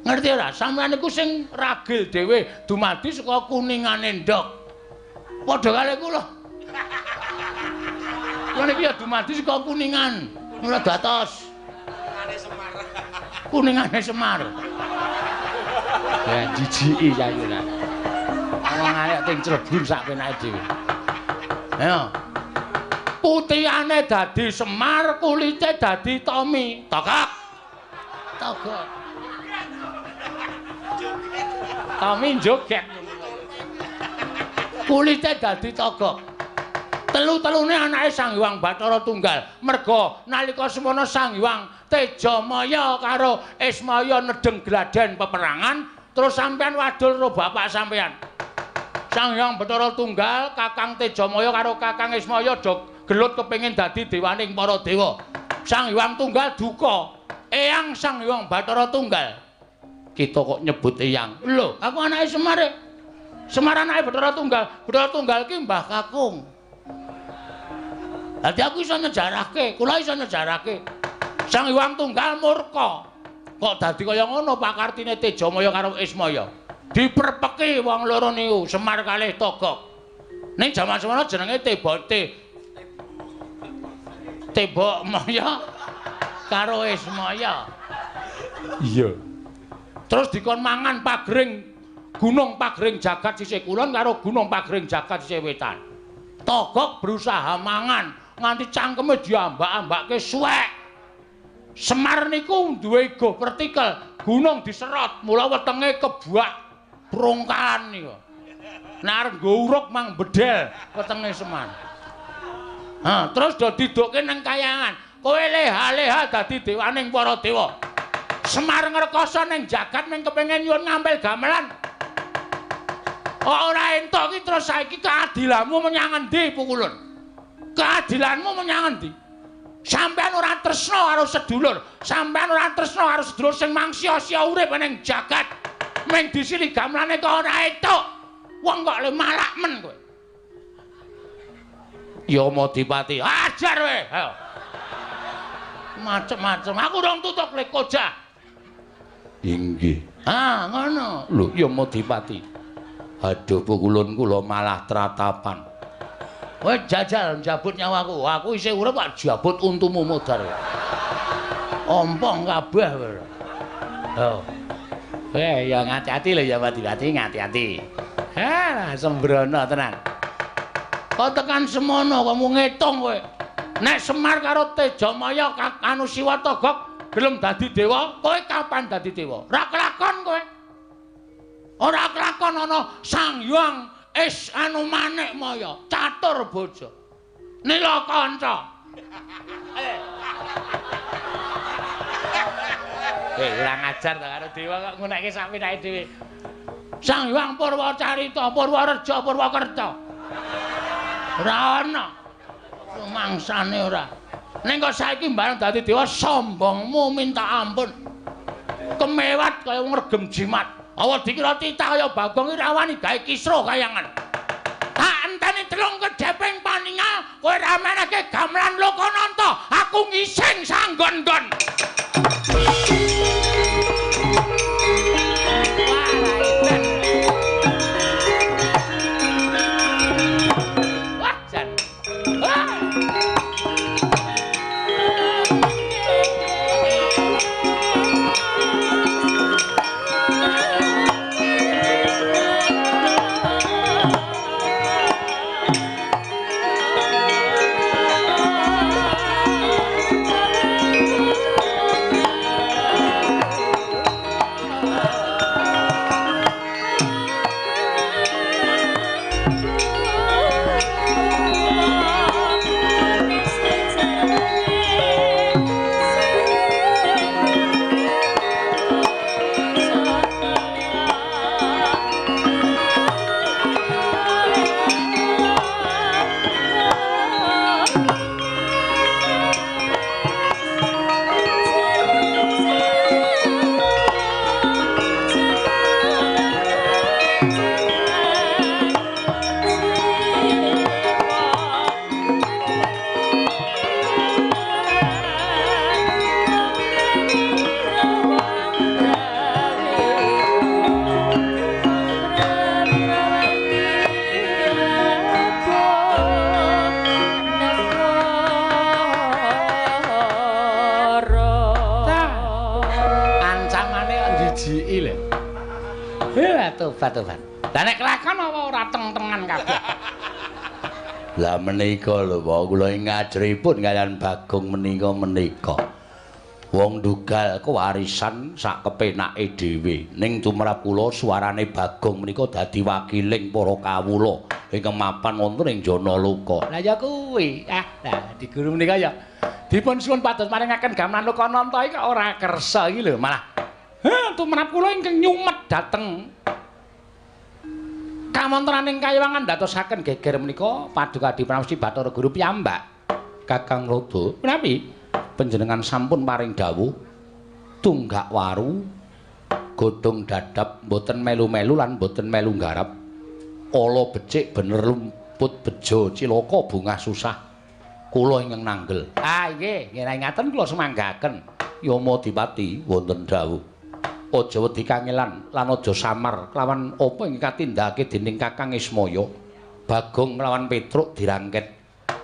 Ngerti ora? Sampean niku sing ragil dhewe dumadi saka kuningane ndok. Padha kali kula. Kula niki ya dumadi saka kuningan. Mula dados kuningane Semar. Ya jijiki sayuran. Wong arek ting Cirebon sak penake dhewe. Ayo. Putihane dadi Semar, kulite dadi Tommy. Tokok. Tommy joget. Kulite dadi Togok. Telu-telune anake Sang Hyang Bathara Tunggal. Merga nalika semana Sang Hyang Tejamaya karo Ismaya nedeng gladen peperangan, terus sampean wadul karo bapak sampean. Sang Hyang Bathara Tunggal, Kakang Tejamaya karo Kakang Ismaya do gelut kepengin dadi dewaning para dewa. Sang Hyang Tunggal duka. Eyang Sang Hyang Bathara Tunggal. Kita kok nyebut eyang. Lho, aku anake Semar. Semar anake Bathara Tunggal. Bathara Tunggal ki Mbah Kakung. Dadi aku iso nyejarahke, kula iso nyejarahke. Sang Hyang Tunggal murka. Kok dadi kaya ngono pakartine Tejamaya karo Ismaya. Diperpeki wong loro niku, Semar kalih Togok. Ning jaman semana jenenge Tebok Maya karo Ismaya. Iya. Terus dikon mangan pagring Gunung Pagring Jagat sisih kulon karo Gunung Pagring Jagat sisih wetan. Togok berusaha mangan nganti cangkeme diambak-ambakke suwek. Semar niku duwe ego partikel, gunung diserot, mula wetenge kebuak prongkalan niku. nek arep nggo uruk mang bedel wetenge Semar. Terus do didukke nang kayangan. Kowe leha-leha dadi dewaning para dewa. Semar ngrekoso ning jagat ning kepengin nyuwun ngampil gamelan. Ora entuk iki terus saiki keadilanmu menyang endi Pukulun? Keadilanmu menyang endi? Sampeyan ora tresna karo sedulur, sampeyan ora tresna karo sedulur sing mangsia-sia urip ning jagat. Ming disili gamelane kok ora entuk. Wong kok le malak men kowe. Ya Madipati, ajar kowe. Ayo. Macem-macem aku dong tutuk le koja. Inggih. Ngono. Lho, ya Madipati. Aduh Pukulun kula malah tratapan. Kowe jajal njabut nyawaku. Aku isih urip kok jabut untumu modar. Ompong kabeh kowe. Oh. Ya ngati-ati lho ya Madipati, ngati-ati. Sembrono tenan. Kok tekan semono kamu ngitung kowe. Nek Semar karo Tejamaya anu Siwata Gog gelem dadi dewa, kowe kapan dadi dewa? Ora kelakon kowe. Ora kelakon ana Sang Hyang anu Manik Maya, catur bojo. Nilakanca. Ora ngajar to karo dewa kok ngunekke sak pinake dhewe. Sang Hyang Purwacarita, Purwareja, Purwakerta. Ora ana. Mangsane ora. Ning kok saiki bareng dadi dewa sombongmu minta ampun. Kemewat kaya wong regem jimat. Awa dikira titah kaya Bagong iki rawani gawe kisra kayangan. Tak enteni telung kedheping paningal kowe ra menehke gamelan Lokananta, aku ngising sanggon-gon. Tobat. Lah nek kelakon apa ora teng-tengan kabeh. Lah menika lho kula ngajaripun kalian Bagong menika. Wong dugal kewarisan sak kepenake dhewe. Ning tumrap kula suarane Bagong menika dadi wakiling para kawula ingkang mapan wonten ing Janaloka. Lah ya kuwi. Lah di guru menika ya dipun suwun pados maringaken gamelan Lokananta iki ora kersa iki lho malah. Tumrap kula ingkang nyumet dhateng kamontraning kayawangan ndadosaken geger menika paduka Dipramesti Bathara Guru piyambak. Kakang Rada, menawi panjenengan sampun paring dawuh tunggak waru godhong dadap mboten melu-melu lan mboten melu nggarap. Ala becik bener lumput bejo cilaka bungah susah. Kula ingkang nanggel. Nggih, ngaten kula semanggaken. Yama Dipati wonten dawuh. Aja wedi kangelan lan aja samar kelawan apa ingkang katindakake dening Kakang Ismaya. Bagong lawan Petruk dirangket.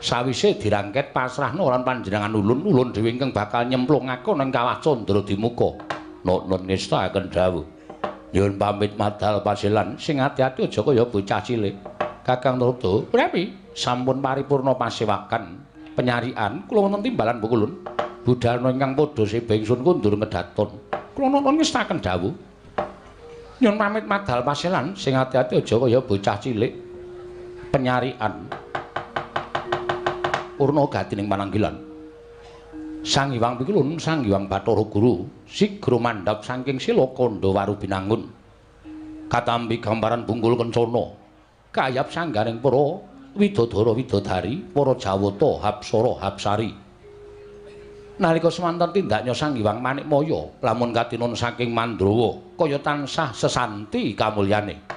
Sawise dirangket pasrahna lan panjenengan ulun dhewe ingkang bakal nyemplungake nang kawah Candra Dimuka. Nun ngestakaken dawuh. Nyuwun pamit madal pasilan sing ati-ati aja kaya bocah cilik. Kakang Rada, prapi sampun paripurna pasewakan penyarian kula wonten timbalan Pukulun. Budalna ingkang padha seba ingsun kundur ngedaton. Kula nuwun ngestaken dawuh. Nyun pamit madal paselan sing ati-ati aja kaya bocah cilik. Penyarian. Purna gatining pananggilan. Sang Hyang Pikulun, Sang Hyang Bathara Guru, sigra mandhap saking sila kandha waru binangun. Katampi gambaran Bungkul Kencana. Kayap sanggaring para widodara widodari, para Jawata, Hapsara, Hapsari. Nalika semanten tindaknya Sang Hyang Manikmaya, lamun katinun saking Mandrawa, kaya tansah sesanti kamulyane.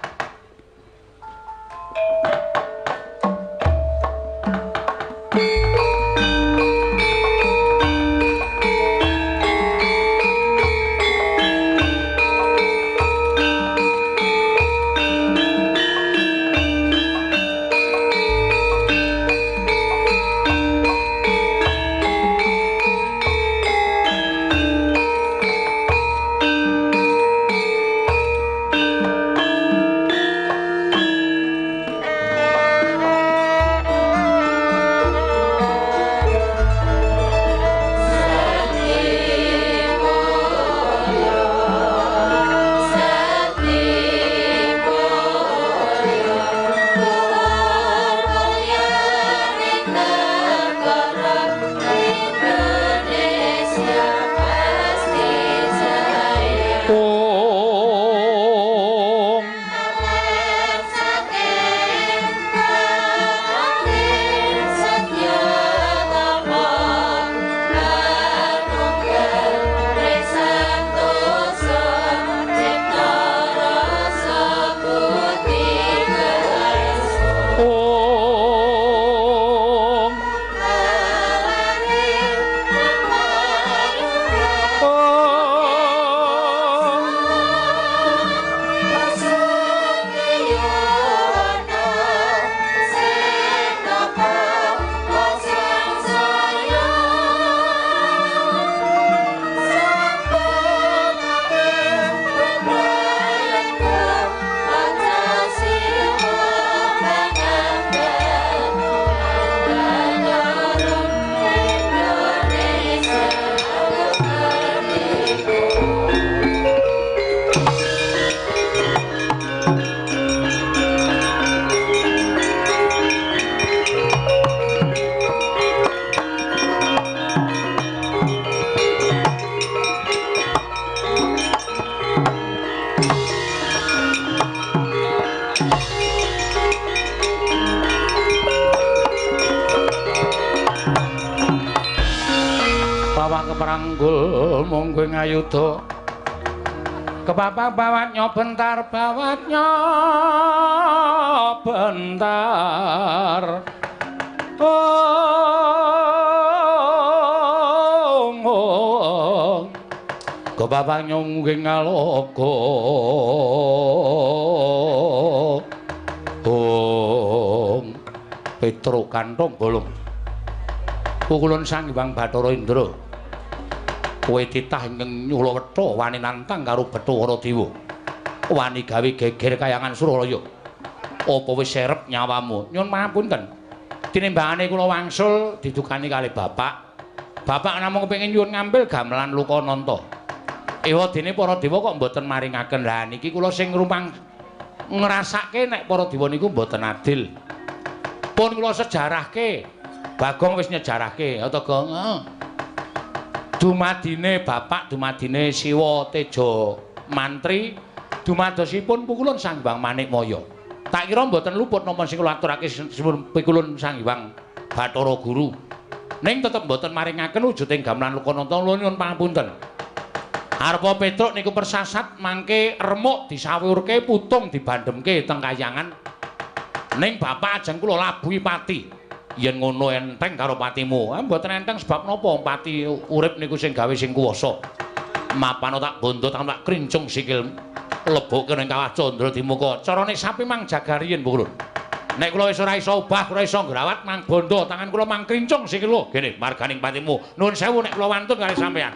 Keperanggul mung kowe ngayuda kepapak bawatnya bentar kepapak nyungging ngaloka Petruk kantong bolong pukulun Sang Hyang Bathara Indra kowe titah ingkang nyula wetha wani nantang karo Bathara Dewa wani gawe geger kayangan Suralaya apa wis serep nyawamu nyun pangapunten tinimbangane kula wangsul didukani kalih bapak namung kepengin nyuwun ngambil gamelan Lukananta ewa dene para dewa kok mboten maringaken lah niki kula sing ngrumpang ngrasake nek para dewa niku mboten adil pun kula sejarahke Bagong wis nyejarahke Atagong dumadine bapak dumadine Siwa Teja Mantri dumadosipun pukulun Sang Hyang Manikmaya tak kira mboten luput napa sing kula aturake pikulun Sang Hyang Bathara Guru ning tetep mboten maringaken wujuding gamelan Lukananta nyuwun pangapunten arepa Petruk niku persasat mangke remuk disawurke putung dibandemke teng kayangan ning bapak ajeng kula labuhi pati yen ngono enteng karo patimu mboten enteng sebab napa pati urip niku sing gawe sing kuwasa mapano tak bondo tak krincung sikil lebokke ning kawah Candra Dimuka carane sapi mang jagariyen pukulun nek kula wis ora iso obah ora iso ngrawat mang bondo tangan kula mang krincung sikil lho kene marganing patimu nuwun sewu nek kula wantun kali sampeyan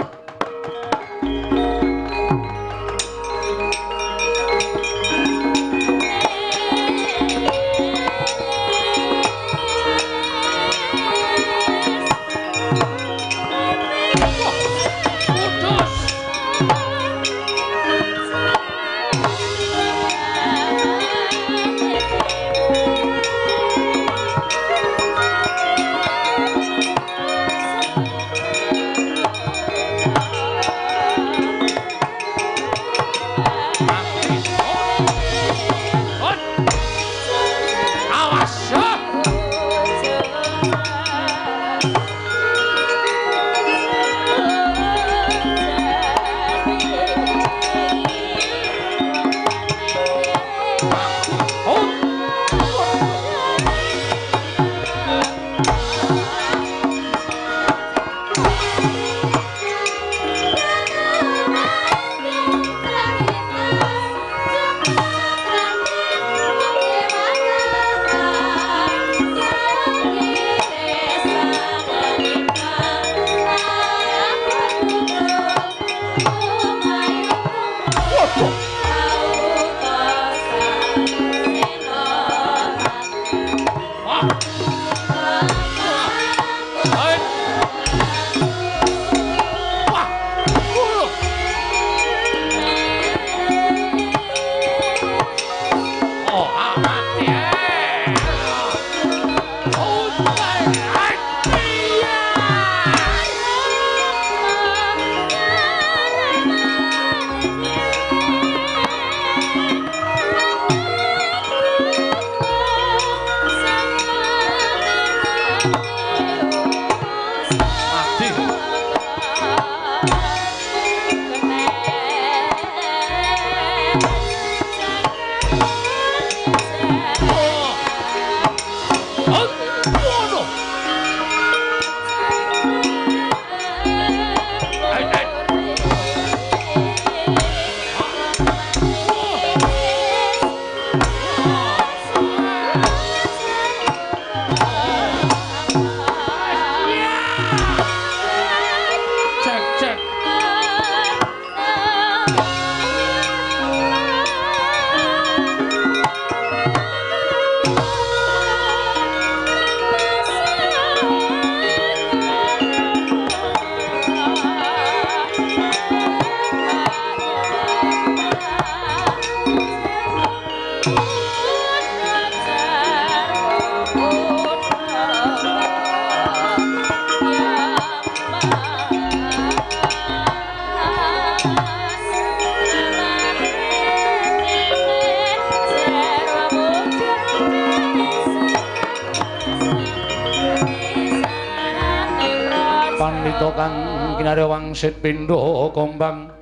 Pandhita kang kinarya wangsit pindha kombang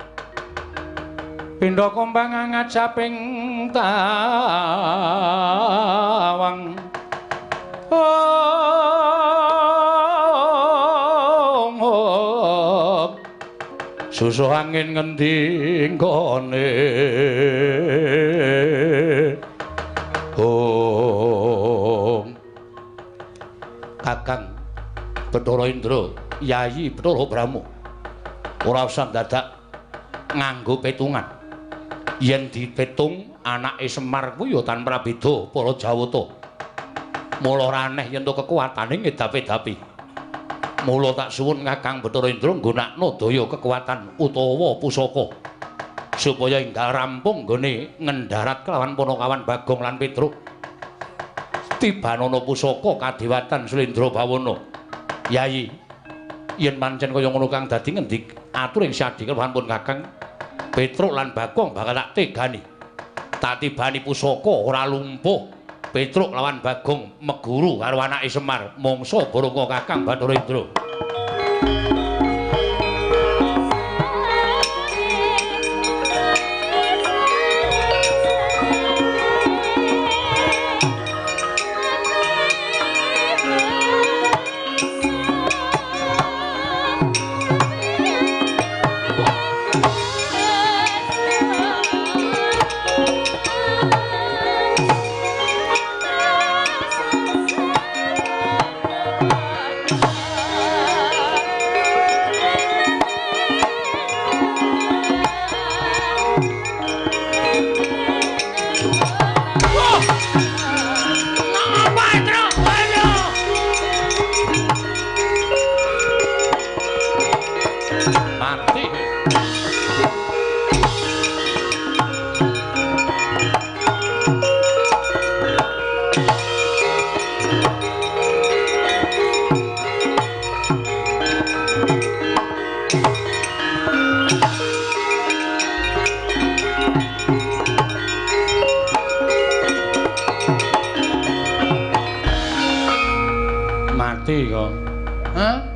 ngajaping tawang susuh angin ngendi nggone Kakang Bathara Indra Yayi Bathara Brahma ora usah dadak nganggo petungan yen dipetung anake Semar kuwi ya tanpa beda para Jawata mula ora aneh yen to kekuatane ngedapi-dapi mula tak suwun Kakang Bathara Indra nggunakno daya kekuatan utawa pusaka supaya enggal rampung nggone ngendharat kelawan Panakawan Bagong lan Petruk tibanana pusaka kadewatan Slendra Bawana Yayi yen pancen kaya ngono kang dadi ngendi atur ing sadi kelawan pun Kakang Petruk lan Bagong bakal tak tegani tak tibani pusaka ora lumpuh Petruk lawan Bagong meguru karo anake Semar mangsa baranga Kakang Bathara Indra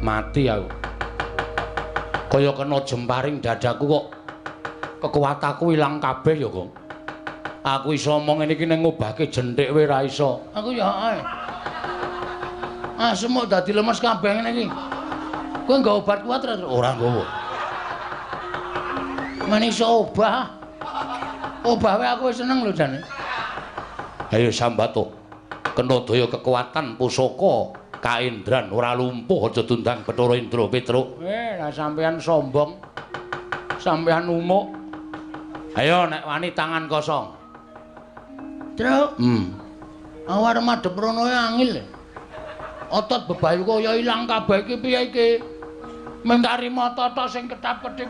mati aku kaya kena jemparing dadaku kok kekuatanku ilang kabeh ya kok aku iso omong ngene iki ning ngobahke jenthik wae ra iso aku ya ae semuk dadi lemes kabeh ngene iki kowe nggo obat kuat ora nggowo men iso obah wae aku wis seneng lho jane ayo sambato kena daya kekuatan pusaka Kaendran ora lumpuh aja tundang Bathara Indra Petruk. Lah sampean sombong. Sampean umuk. Ayo nek wani tangan kosong. Truk. Awar madhep rono angil. Otot bebayu kaya ilang kabeh iki piye iki? Mentari mata-mata sing ketap-ketip.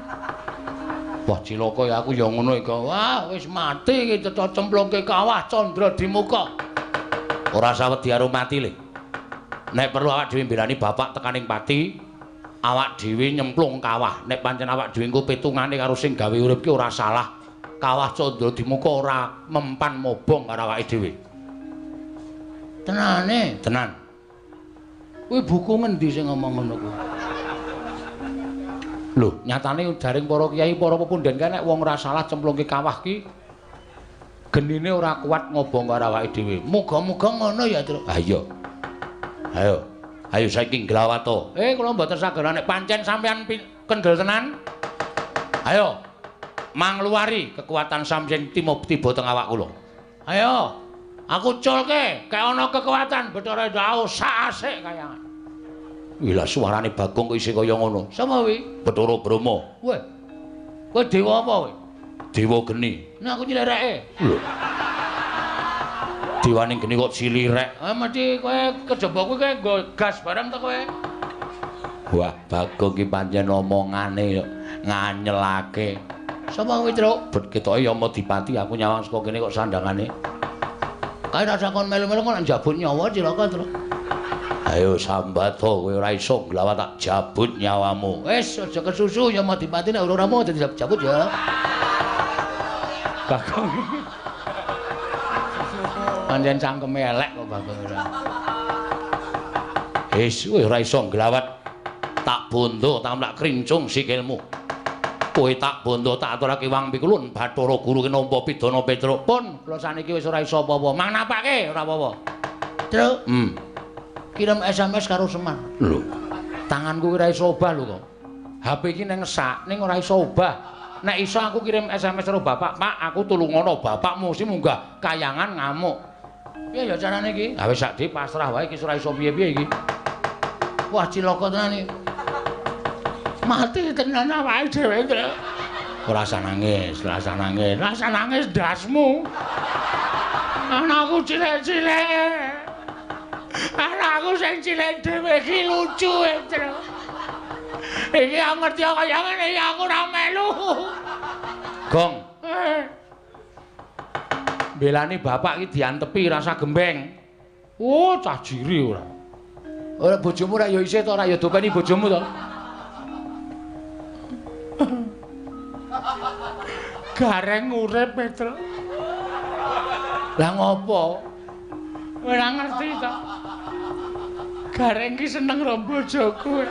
Wah cilaka ya aku ya ngono iki. Wah wis mati iki cecok cemplungke kawah Candra Dimuka. Ora sawedi karo mati le. Nek perlu awak dhewe mbelani bapak tekaning pati, awak dhewe nyemplung kawah. Nek pancen awak dhewe engko petungane karo sing gawe urip ki ora salah. Kawah Candra Dimuka ora mempan mobong karo awake dhewe. Tenane? Tenan. Kuwi buku ngendi sing ngomong ngono kuwi? Lho, nyatane jaring para kiai, para pepundhen kae nek wong ora salah cemplungke kawah ki genine ora kuat ngobong karo awake dhewe. Muga-muga ngono ya, Tru. Ah iya. Ayo saiki Glawata. Kula mboten saged nek pancen sampeyan kendel tenan. Ayo mangluari kekuatan sampeyan tiba teng awak kula. Ayo. Aku culke kayak ana kekuatan Bathara Indra sak asik kaya. Wila suarane Bagong kok isih kaya ngono. Sapa kuwi? Bathara Brahma. Weh. Kowe dewa apa kowe? Dewa geni. Nek aku nyilireke. Lho. Dewaning geni kok cilirek. Mesti kowe kejaba kuwi kowe nggo gas bareng to kowe. Wah, Bagong ki pancen omongane nganyelake. Sapa kuwi, Truk? Bet ketoke ya Madipati aku nyawang saka kene kok sandangane. Kae rasa kon melu-melu kok njabut nyawa cilaka, Truk. Ayo sambat kowe ora iso glawat tak jabut nyawamu. Wis aja kesusu ya Madipati nek ora mau dadi jabut ya. Bagong. Pancen cangkeme elek kok Bagong ora. Wis kowe ora iso glawat. Tak bondo tamlak krincung sikilmu. Kowe tak bondo tak aturake wang pikulun Bathara Guru nampa pidana Petruk. Pun kula saniki wis ora iso apa-apa. Mang napake ora apa-apa. Truk. Kirim SMS karo Semar. Lho. Tanganku ora iso obah lho kok. HP iki ning sak ning ora iso obah. Nek iso aku kirim SMS karo bapak, Pak, aku tulungono bapakmu sing munggah kayangan ngamuk. Piye ya carane iki? Ha wis sakdi pasrah wae iki ora iso piye-piye iki. Wah cilaka tenan iki. Mati tenan awake dhewe, Truk. Ora usah nangis, ora usah nangis. Ora usah nangis dasmu. Anakku cilik-cilik. Anakku sing cilik dhewe iki lucu, Truk. Iki aku ngerti kaya ngene iki aku ora melu. Gong. Belani bapak iki diantepi rasa gembeng. Oh, cah jiri ora. Ora bojomu ora ya isih to ora ya dopeni bojomu to. Gareng urip, Petruk. Lah ngopo? Ora ngerti to. Gareng ki seneng karo bojoku.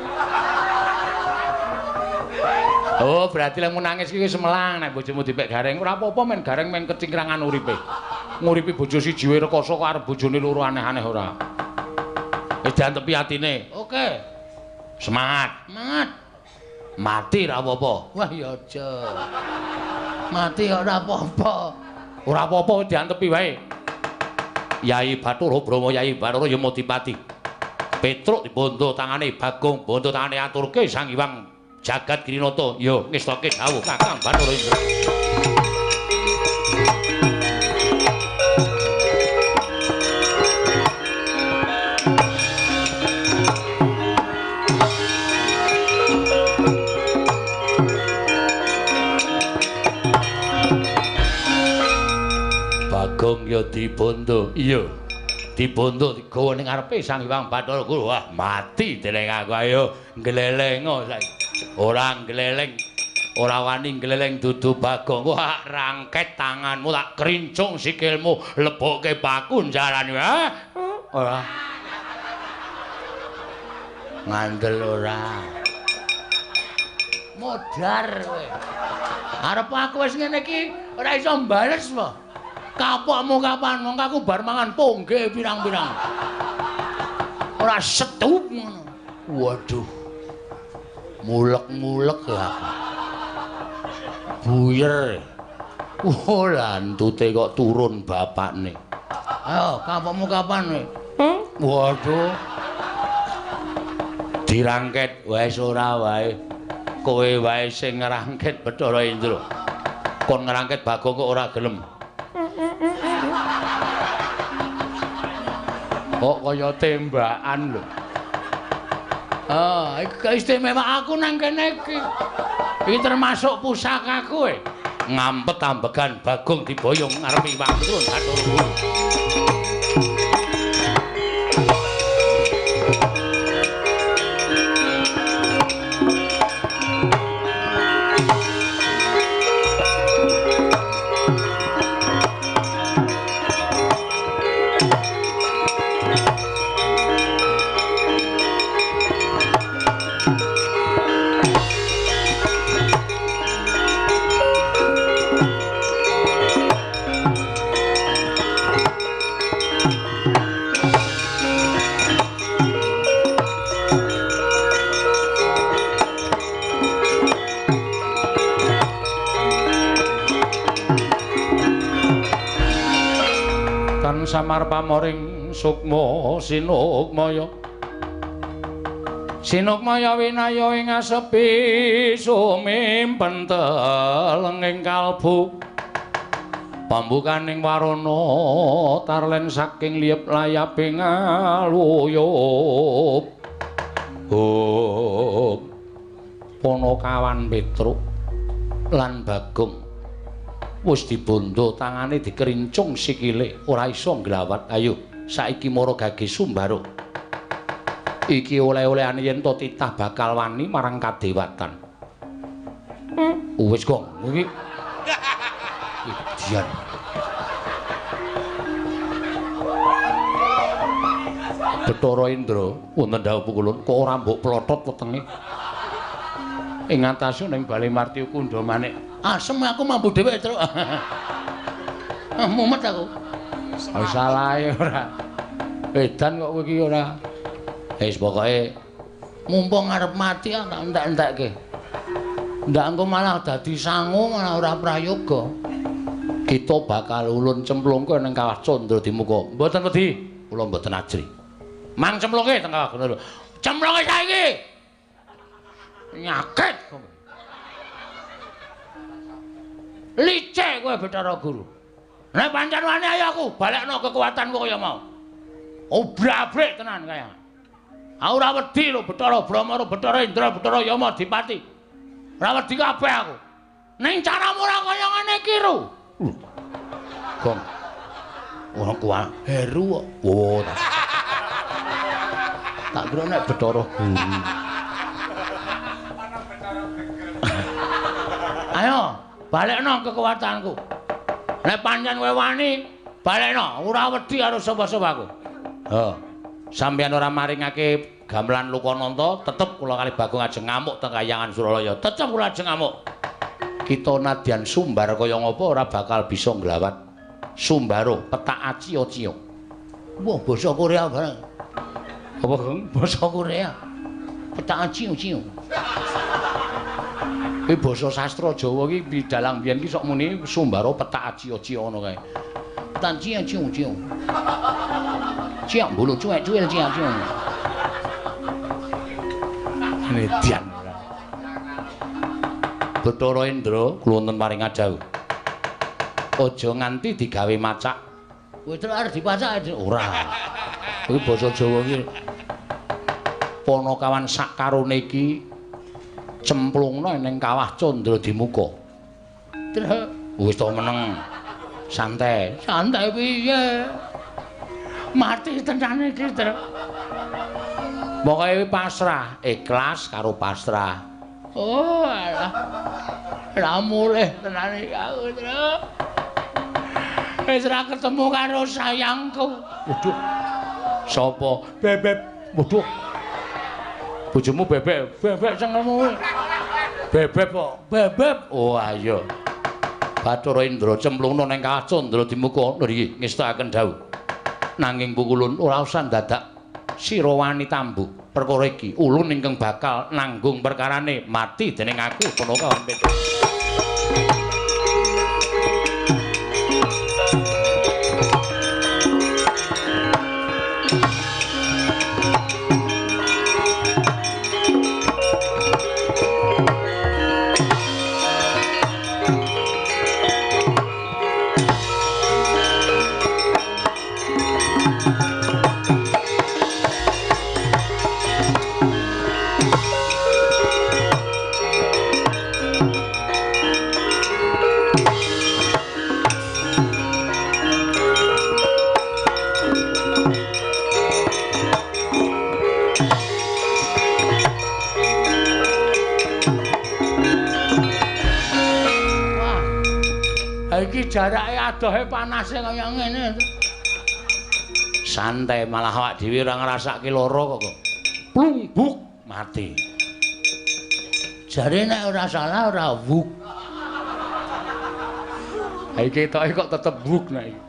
Oh, berarti lek nangis ki wis melang nek bojomu dipek gareng. Ora apa-apa men gareng men kecingkrangan uripe. Nguripi bojo siji wae rekoso kok arep bojone loro aneh-aneh ora. Wis diantepi atine. Oke. Semangat. Semangat. Mati ra apa-apa. Wah ya aja. Mati ora apa-apa. Ora apa-apa diantepi wae. Yai Bathara Brahma Yai Bathara Yamadipati. Petruk dibondo tangane Bagong, bondo tangane aturke Sang Hyang Jagat Grinata. Yo ngestake dawuh Kakang Bathara Indra. Bagong ya dibondo. Iya. Dibondo digawa ning ngarepe Sang Hyang Bathara Guru. Wah, mati dening aku ayo nglelengo saiki. Ora gleleng, ora wani gleleng dudu Bagong. Wah, rangket tanganmu tak krincung sikilmu, lebokke baku jarane. Ha? Ora. Ngandel ora. Modar kowe. Arep aku wis ngene iki ora iso mbales apa? Kapokmu kapan? Wong aku bar mangan pongge pirang-pirang. Ora setup ngono. Waduh. Mulek-mulek lah. Buyer. Oh, lantute kok turun bapakne. Ayo, kapokmu kapan kowe? Waduh. Dirangket wis ora wae. Kowe wae sing ngrangket Bathara Indra. Kon ngrangket Bagong kok ora gelem. Kok kaya tembakan lho. Ah, iki istimewa aku nang kene iki. Iki termasuk pusakaku e. Ngampet ambegan Bagong diboyong ngarepe Wangtrun Bathara Guru. Samar pamoring sukma sinukmaya sinukmaya winaya ing asepi sumimpen telenging kalbu pambukaning warana tarlen saking liyep layaping aluyup Panakawan Petruk lan Bagong wis dibondo tangane dikerincung sikile ora iso nglawat. Ayo saiki mara gage Sumbara iki oleh-olehane yen to titah bakal wani marang kadewatan. Wis kok iki dian Bathara Indra wonten dawuh pukulun kok ora mbok plothot wetenge. Ing ngatasé ning Bali Marti Kunda manik. Asem aku mampu dhewe, Truk. Mumet aku. Wis salah ora. Edan kok kowe iki ora. Wis pokoke mumpung arep mati tak entek-entekke. Ndak engko malah dadi sangu malah ora prayoga. Kita bakal ulun cemplungke ning Kawah Candra Dimuka. Mboten wedi, kula mboten ajri. Mang cemplungke teng Kawah Candra. Cemplungke saiki. Nyakit. Licik kowe Bathara Guru. Nek pancen wani ayo aku balekno kekuatanku kaya mau. Obrak-abrik tenan kaya. Aku ora wedi lho Bathara Brahma, Bathara Indra, Bathara Yama Dipati. Ora wedi kabeh aku. Ning caramu ora kaya ngene iki, Ru. Gong. Ora kuat Heru kok. Oh. Tak kira nek Bathara Guru. Ayo, balekno kekuatanku. Nek pancen kowe wani, balekno, ora wedi karo sapa-sapaku. Heeh. Sampeyan ora maringake gamelan Lokananta, tetep kula kalih Bagong ajeng ngamuk teng Kahyangan Suralaya. Tetep kula ajeng ngamuk. Kita nadyan sumbar kaya ngapa ora bakal bisa nglawat sumbaro petak aci-aci. Wah, basa Korea bareng. Apa, Gong? Basa Korea. Petak aci-aci. Iki basa sastra Jawa iki bidalang biyen iki sok muni sumbaro petak aci-aci ngono kae. Petak aci-aci. Ciak bulu cuek-cuek ciak. Nedyan. Bathara Indra kula wonten paring adhawuh. Aja nganti digawe macak. Kowe terus arep dipacak ora. Iki basa Jawa iki. Panakawan sak karone iki cemplungna ning Kawah Candra Dimuka. Terus wis to meneng. Santai. Santai piye? Mati tenan iki, Truk. Pokoke pasrah, ikhlas karo pasrah. Oh, alah. Ora mulih tenan iki aku, Truk. Wis ora ketemu karo sayangku. Waduh. Sapa? Bebek. Waduh. Bojomu bebek. Bebek senengmu. Bebek kok. Bebek. Oh, ayo. Bathara Indra cemplungna ning Kawah Candra Dimuka niki ngestakaken dawuh. Nanging pukulun ora usah dadak sira wani tambuk perkara iki ulun ingkang bakal nanggung perkarane mati dening aku Panakawan Petruk. Iki jarake adohe panase kaya ngene. Santai malah awak dhewe ora ngrasake lara kok. Plumbuk mati. Jare nek ora salah ora wuk. Ha iki ketoke kok tetep wuk nek iki.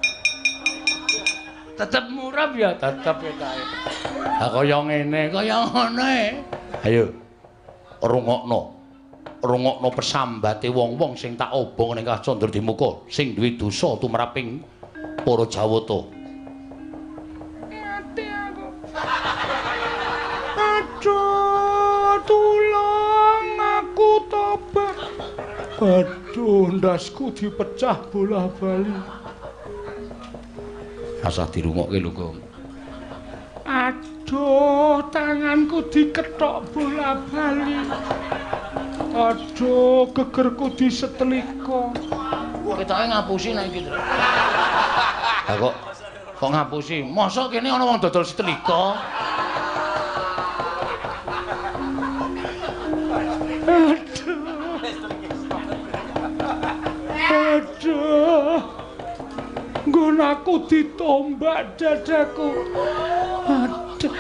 Tetep murab ya tetep ketoke. Ha kaya ngene, kaya ngene. Ayo. Rungokno. Rungokno pesambate wong-wong sing tak obong ning Kawah Candra Dimuka sing duwe dosa tumraping para Jawata. Ati aku. Aduh, tulung aku tobat. Aduh, ndasku dipecah bola-bali. Asah dirungokke lho, Gong. Aduh, tanganku diketok bola-bali. Aduh, gegerku disetlika. Ketoke ngapusi nek iki, Tru. Ha kok ngapusi? Mosok kene ana wong dodol setlika? Aduh. Nggon aku ditombak dadaku. Aduh.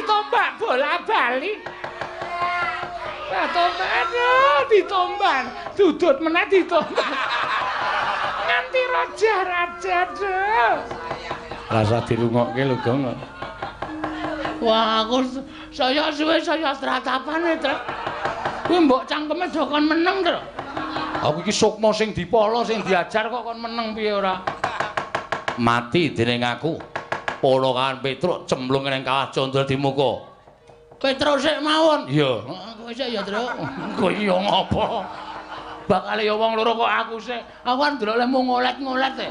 ditombak bola-bali. Tombak aduh ditombak, dudut meneh ditombak. Nganti raja-raja aduh. Rasa dirungokke lho, Gong. Wah, aku saya suwe saya tratapane, Tru. Kuwi mbok cangkeme do kon meneng, Tru. Aku iki sukma sing dipala sing diajar kok kon meneng piye ora? Mati dening aku. Polo kan Petruk cemplung ning kawah Candra Dimuka. Petruk sik mawon. Iya, kowe sik ya, Tru. Kowe iya ngopo? Bakal ya wong loro kok aku sik. Aku kan delok lemu ngolet-ngolet e.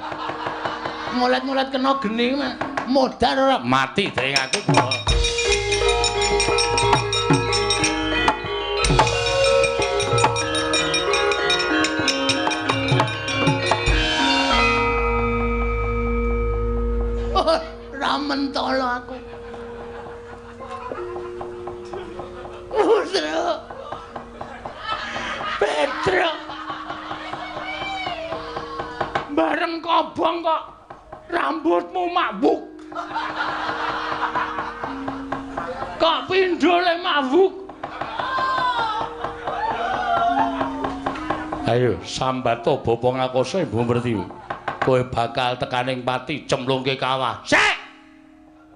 Ngolet-ngolet kena geni modar ora mati dening aku. Mentolo aku. Petruk. Bareng kobong kok rambutmu mabuk. Kok pindhole mabuk. Ayo sambato bapa ngakoso Ibu Merti. Kowe bakal tekaning pati cemplungke kawah. Sik.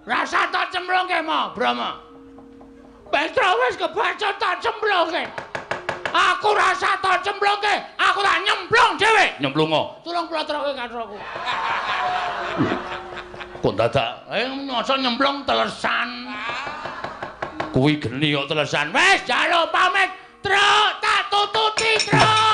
Rasa tak cemplungke mo, Brama. Petruk wis kebacut tak cemplungke. Aku rasa tak cemplungke, aku tak nyemplung dhewe. Nyemplungo. Tulung plotroke kathraku. Kok dadak nyosok nyemplung telesan. Kuwi geni kok telesan. Wis jaluk pamit, Truk, tak tututi, Truk.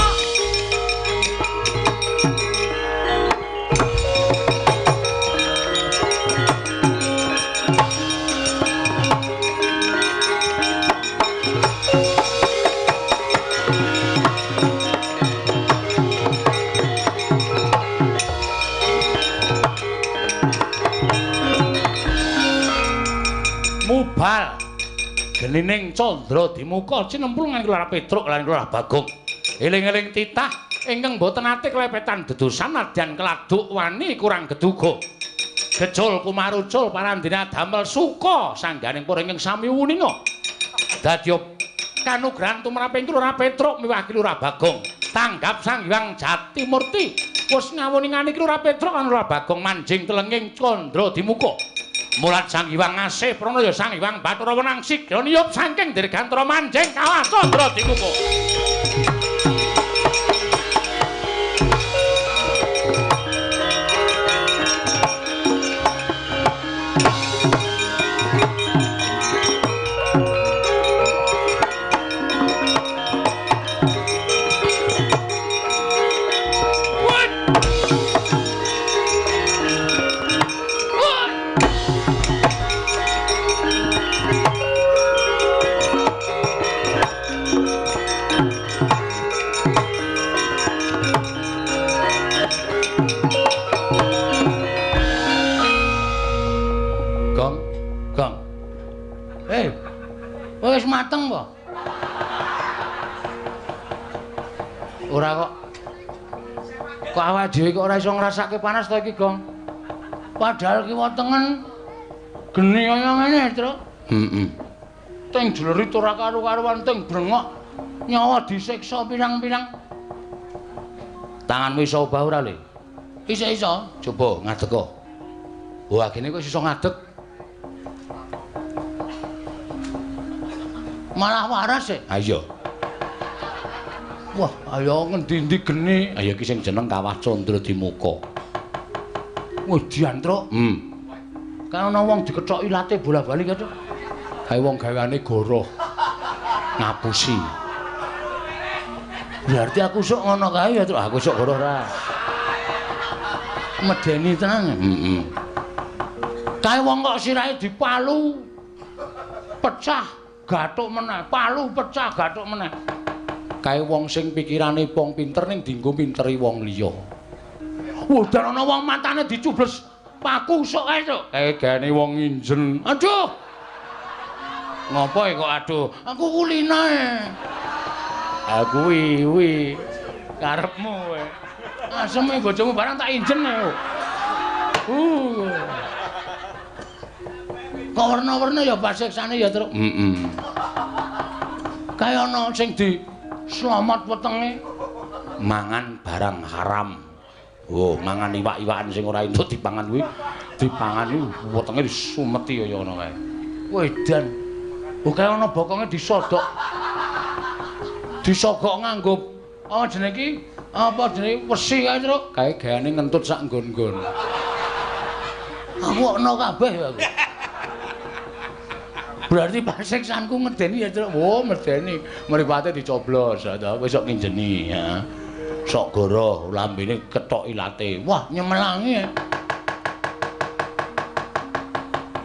Mubal genining Candra Dimuka cinempul ngan Kelurah Petruk lan Kelurah Bagong. Eling-eling titah ingkang boten ate klepetan dedosan nadyan keladuk wani kurang geduga. Gejol kumarucul parandene damel suka sangganing para ingkang sami wuninga. Dadya kanugrahan tumraping Kelurah Petruk miwah Kelurah Bagong. Tanggap Sang Hyang Jatimurti wis ngawuningani Kelurah Petruk lan Kelurah Bagong manjing telenging Candra Dimuka. Mulat Sang Hyang ngasih pranaya Sang Hyang Bathara Wenang sigra niyup saking dirgantara manjing kawah Candra Dimuka. Wis mateng po? Ora kok. Kok awake dhewe kok ora iso ngrasake panas to iki, Gong? Padahal kiwa tengen geni kaya ngene, Truk. Heeh. Teng jlerit ora karo-karuan teng brengok. Nyawa disiksa pirang-pirang. Tanganmu iso obah ora, Le? Iso. Coba ngadeg kok. Wah, gene kok iso ngadeg. Malah waras e. Ha iya. Wah, ayo ngendi-endi geni. Ayo iki sing jeneng Kawah Candra Dimuka. Wis diantruk. Kan ana wong dikethoki late bola-bali ka, Cuk. Kae wong gaweane goroh. Ngapusi. Berarti aku sok ngono kae ya, Cuk. Aku sok goroh ra. Medeni tenan. Kae wong kok sirahe dipalu. Pecah. Gathuk meneh, palu pecah gathuk meneh. Kae wong sing pikirane wong pinter ning dienggo pinteri wong liya. Wah, dan ana wong matane dicubles paku sok kae, Cuk. Kae gane wong injen. Aduh. Ngopo kok aduh? Aku kulinae. Aku kuwi karepmu kowe. Aseme bojomu barang tak injen. Kok werna-werna ya pasiksane ya, Truk. Kaya ana sing di slamet wetenge mangan barang haram. Oh, mangan iwak-iwakan sing ora entuk dipangan kuwi, dipangan iku wetenge disumeti kaya ngono kae. Wedan. Oh, kaya ana bokonge disodok. Disogok nganggo apa jenenge iki? Apa jenenge wesi kae, Truk? Kae gaane ngentut sak nggon-nggon. Aku ana kabeh aku. Berarti pasiksanku ngedeni ya, Truk. Oh, medeni. Mripate dicoblos, ta. Wis sok nginjeni, ya. Sok goroh, lambene kethok ilate. Wah, nyemelangi.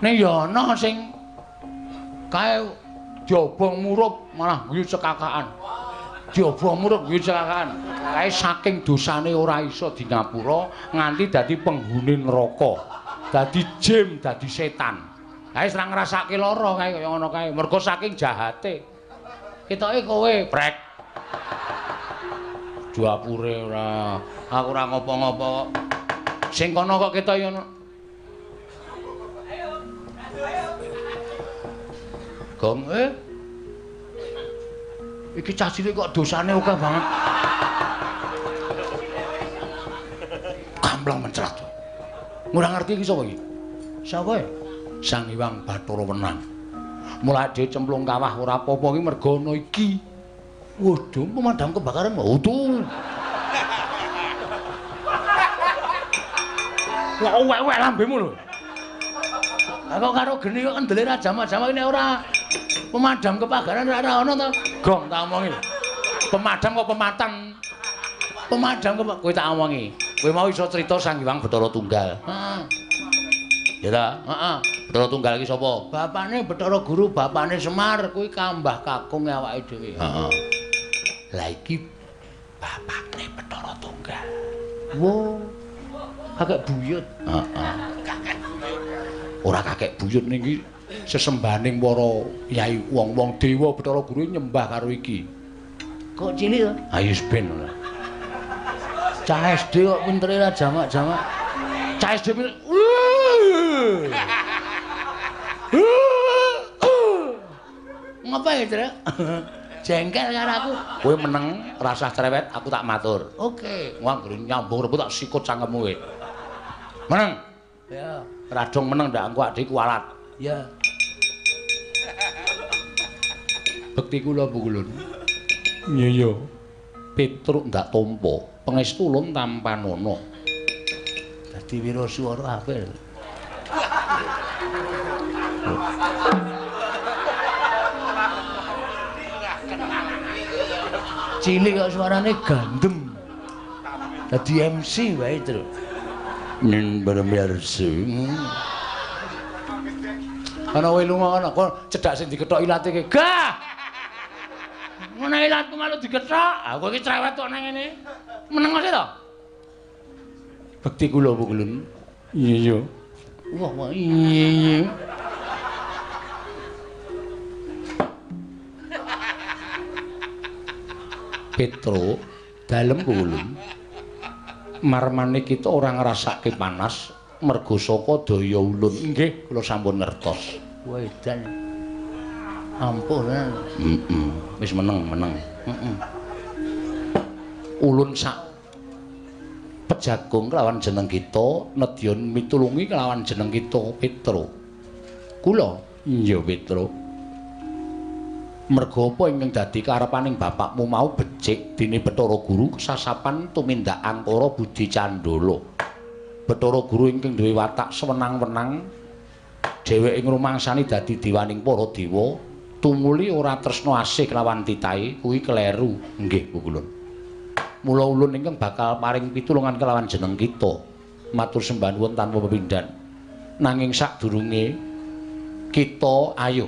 Ning ya ana sing kae diobong murup malah guyu cekakaan. Diobong murup guyu cekakaan. Kae saking dosane ora iso di ngapura nganti dadi penghuni neraka. Dadi jim, dadi setan. Kae ora ngrasake lara kae kaya ngono kae. Mergo saking jahate. Ketoke kowe brek. Duapure ora. Aku ora ngopo-ngopo kok. Sing kono kok ketoke ngono. Gong iki cah cilik kok dosane akeh banget. Kamplang mencrat. Ora ngerti iki sapa iki? Sapa ya? Sang Hyang Bathara Wenang. Mulai dhewe cemplung kawah ora apa-apa iki mergo ana iki. Waduh, pemadam kebakaran waduh. Lah owek-owek lambemu lho. Lah kok karo geni kok kendele ra jama-jama ini ora pemadam kebakaran ora ana to. Gong tak omongi lho. Pemadam kok pematan. Pemadam kok kowe tak omongi. Kowe mau iso crita Sang Hyang Bathara Tunggal. Heeh. Ya ta? Heeh. Bathara Tunggal iki sapa? Bapane Bathara Guru, bapane Semar, kuwi kambah kakung awake dhewe. Heeh. Lah iki bapakne Bathara Tunggal. Wo. Kakek buyut. Heeh. Kakek buyut. Ora kakek buyut niki sesembahaning para yai wong-wong dewa Bathara Guru nyembah karo iki. Kok cilik to? Ayo ben ora. Cah SD kok pintere ra jamak-jamak. Cah SD Ngapa ya, Truk? Jengkel karo aku. Kowe meneng rasah cerewet, aku tak matur. Oke, wong nyambung rebut tak sikut cangkemmu kowe. Meneng. Ya. Radong meneng ndak engko adikku kualat. Ya. Bekti kula bukulun. Iya. Petruk ndak tampa, pangestu ulun tampanana. Dadi wiraswara apik. Cilik kok suarane gandem. Dadi MC wae, Truk. Nen bermersu. Ana kowe lunga ana kok cedhak sing dikethok ilate ke. Gah. Ngono ilatku malu dikethok. Ah kowe iki cerewet kok nang ngene. Meneng sih to? Bekti kula pukulun. Iya. Wah, iya. Petro dalem kulun. Marmane kita ora ngrasake panas mergo saka daya ulun. Nggih, kula sampun ngertos. Wedan. Ampun. Wis meneng. Ulun sak pejagung kelawan jeneng kita, nedya mitulungi kelawan jeneng kita Petro. Kula, iya Petro. Merga apa ingkang dadi karepaning bapakmu mau becik dene Bathara Guru kesasapan tumindak angkara budi candala. Bathara Guru ingkang duwe watak sewenang-wenang dheweke ngrumangsani dadi dewaning para dewa, tumuli ora tresna asih kelawan titahe kuwi kleru. Nggih, Pukulun. Mula ulun ingkang bakal paring pitulungan kelawan jeneng kita. Matur sembah nuwun tanpa pepindhan. Nanging sadurunge kita ayo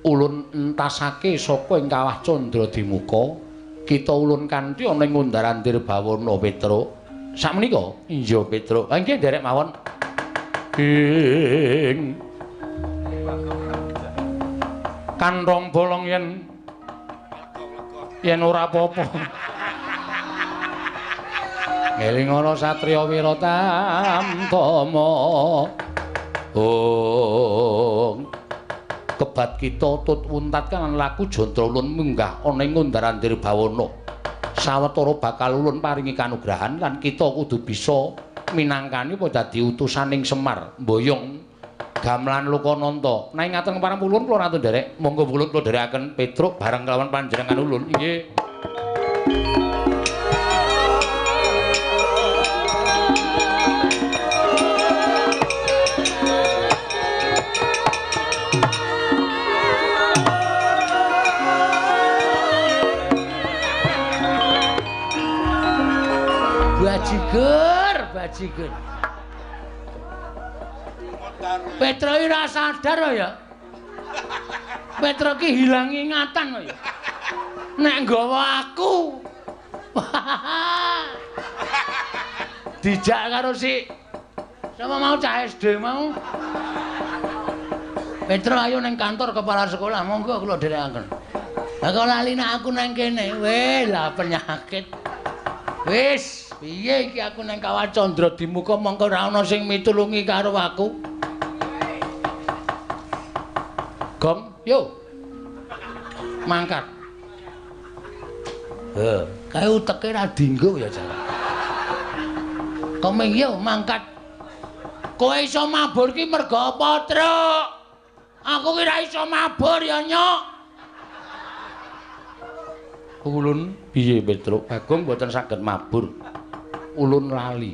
ulun entasake saka ing kawah Candradimuka, kita ulun kanthi ana ing Ngundaran Tirbawana Petro. Sakmenika? Iya, Petro. Ha nggih nderek mawon. Ing kantong bolong yen ora apa-apa. Eling ana satriya Wiratamtama. Oh Kebat kita tut wuntat kan laku Jandra ulun munggah ana ing Ngundarandir Bawana. Sawetara bakal ulun paringi kanugrahan lan kita kudu bisa minangkani apa dadi utusaning Semar mboyong gamelan Lokananta. Nanging ngaten parang ulun kula ratun derek, monggo ulun kula dherekaken Petruk bareng kelawan panjenengan ulun. Nggih. Bajigur. Petro iki ora sadar ya. Petro ki hilang ingatan ya. Nek nggawa aku. Dijak karo si sama mau cah SD mau. Petro ayo ning kantor kepala sekolah monggo kula dherekaken. Lah kok lali nek aku nang kene. Weh, lah penyakit. Wis, piye iki aku nang Kawah Candra di muka mongko ora ana sing mitulungi karo aku. Gong, yo. Mangkat. Kae uteke ra dinggo ya, Jan. Komeng yo mangkat. Kowe iso mabur ki mergo apa, Truk? Aku ki ra iso mabur ya, Nyok. Ulun piye Petruk? Bagong mboten saged mabur. Ulun lali.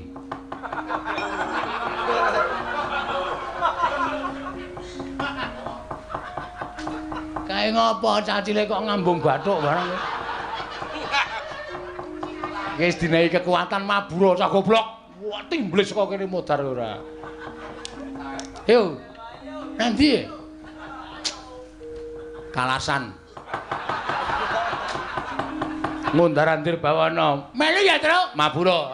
Kae ngopo cacile kok ngambung bathuk barang. Wis dinaiki kekuatan mabur cah goblok. Wah timblis kok kene modar ora. Yo. Nanti Kalasan. Ngundarandir Bawana. Melu ya, Truk? Mabura.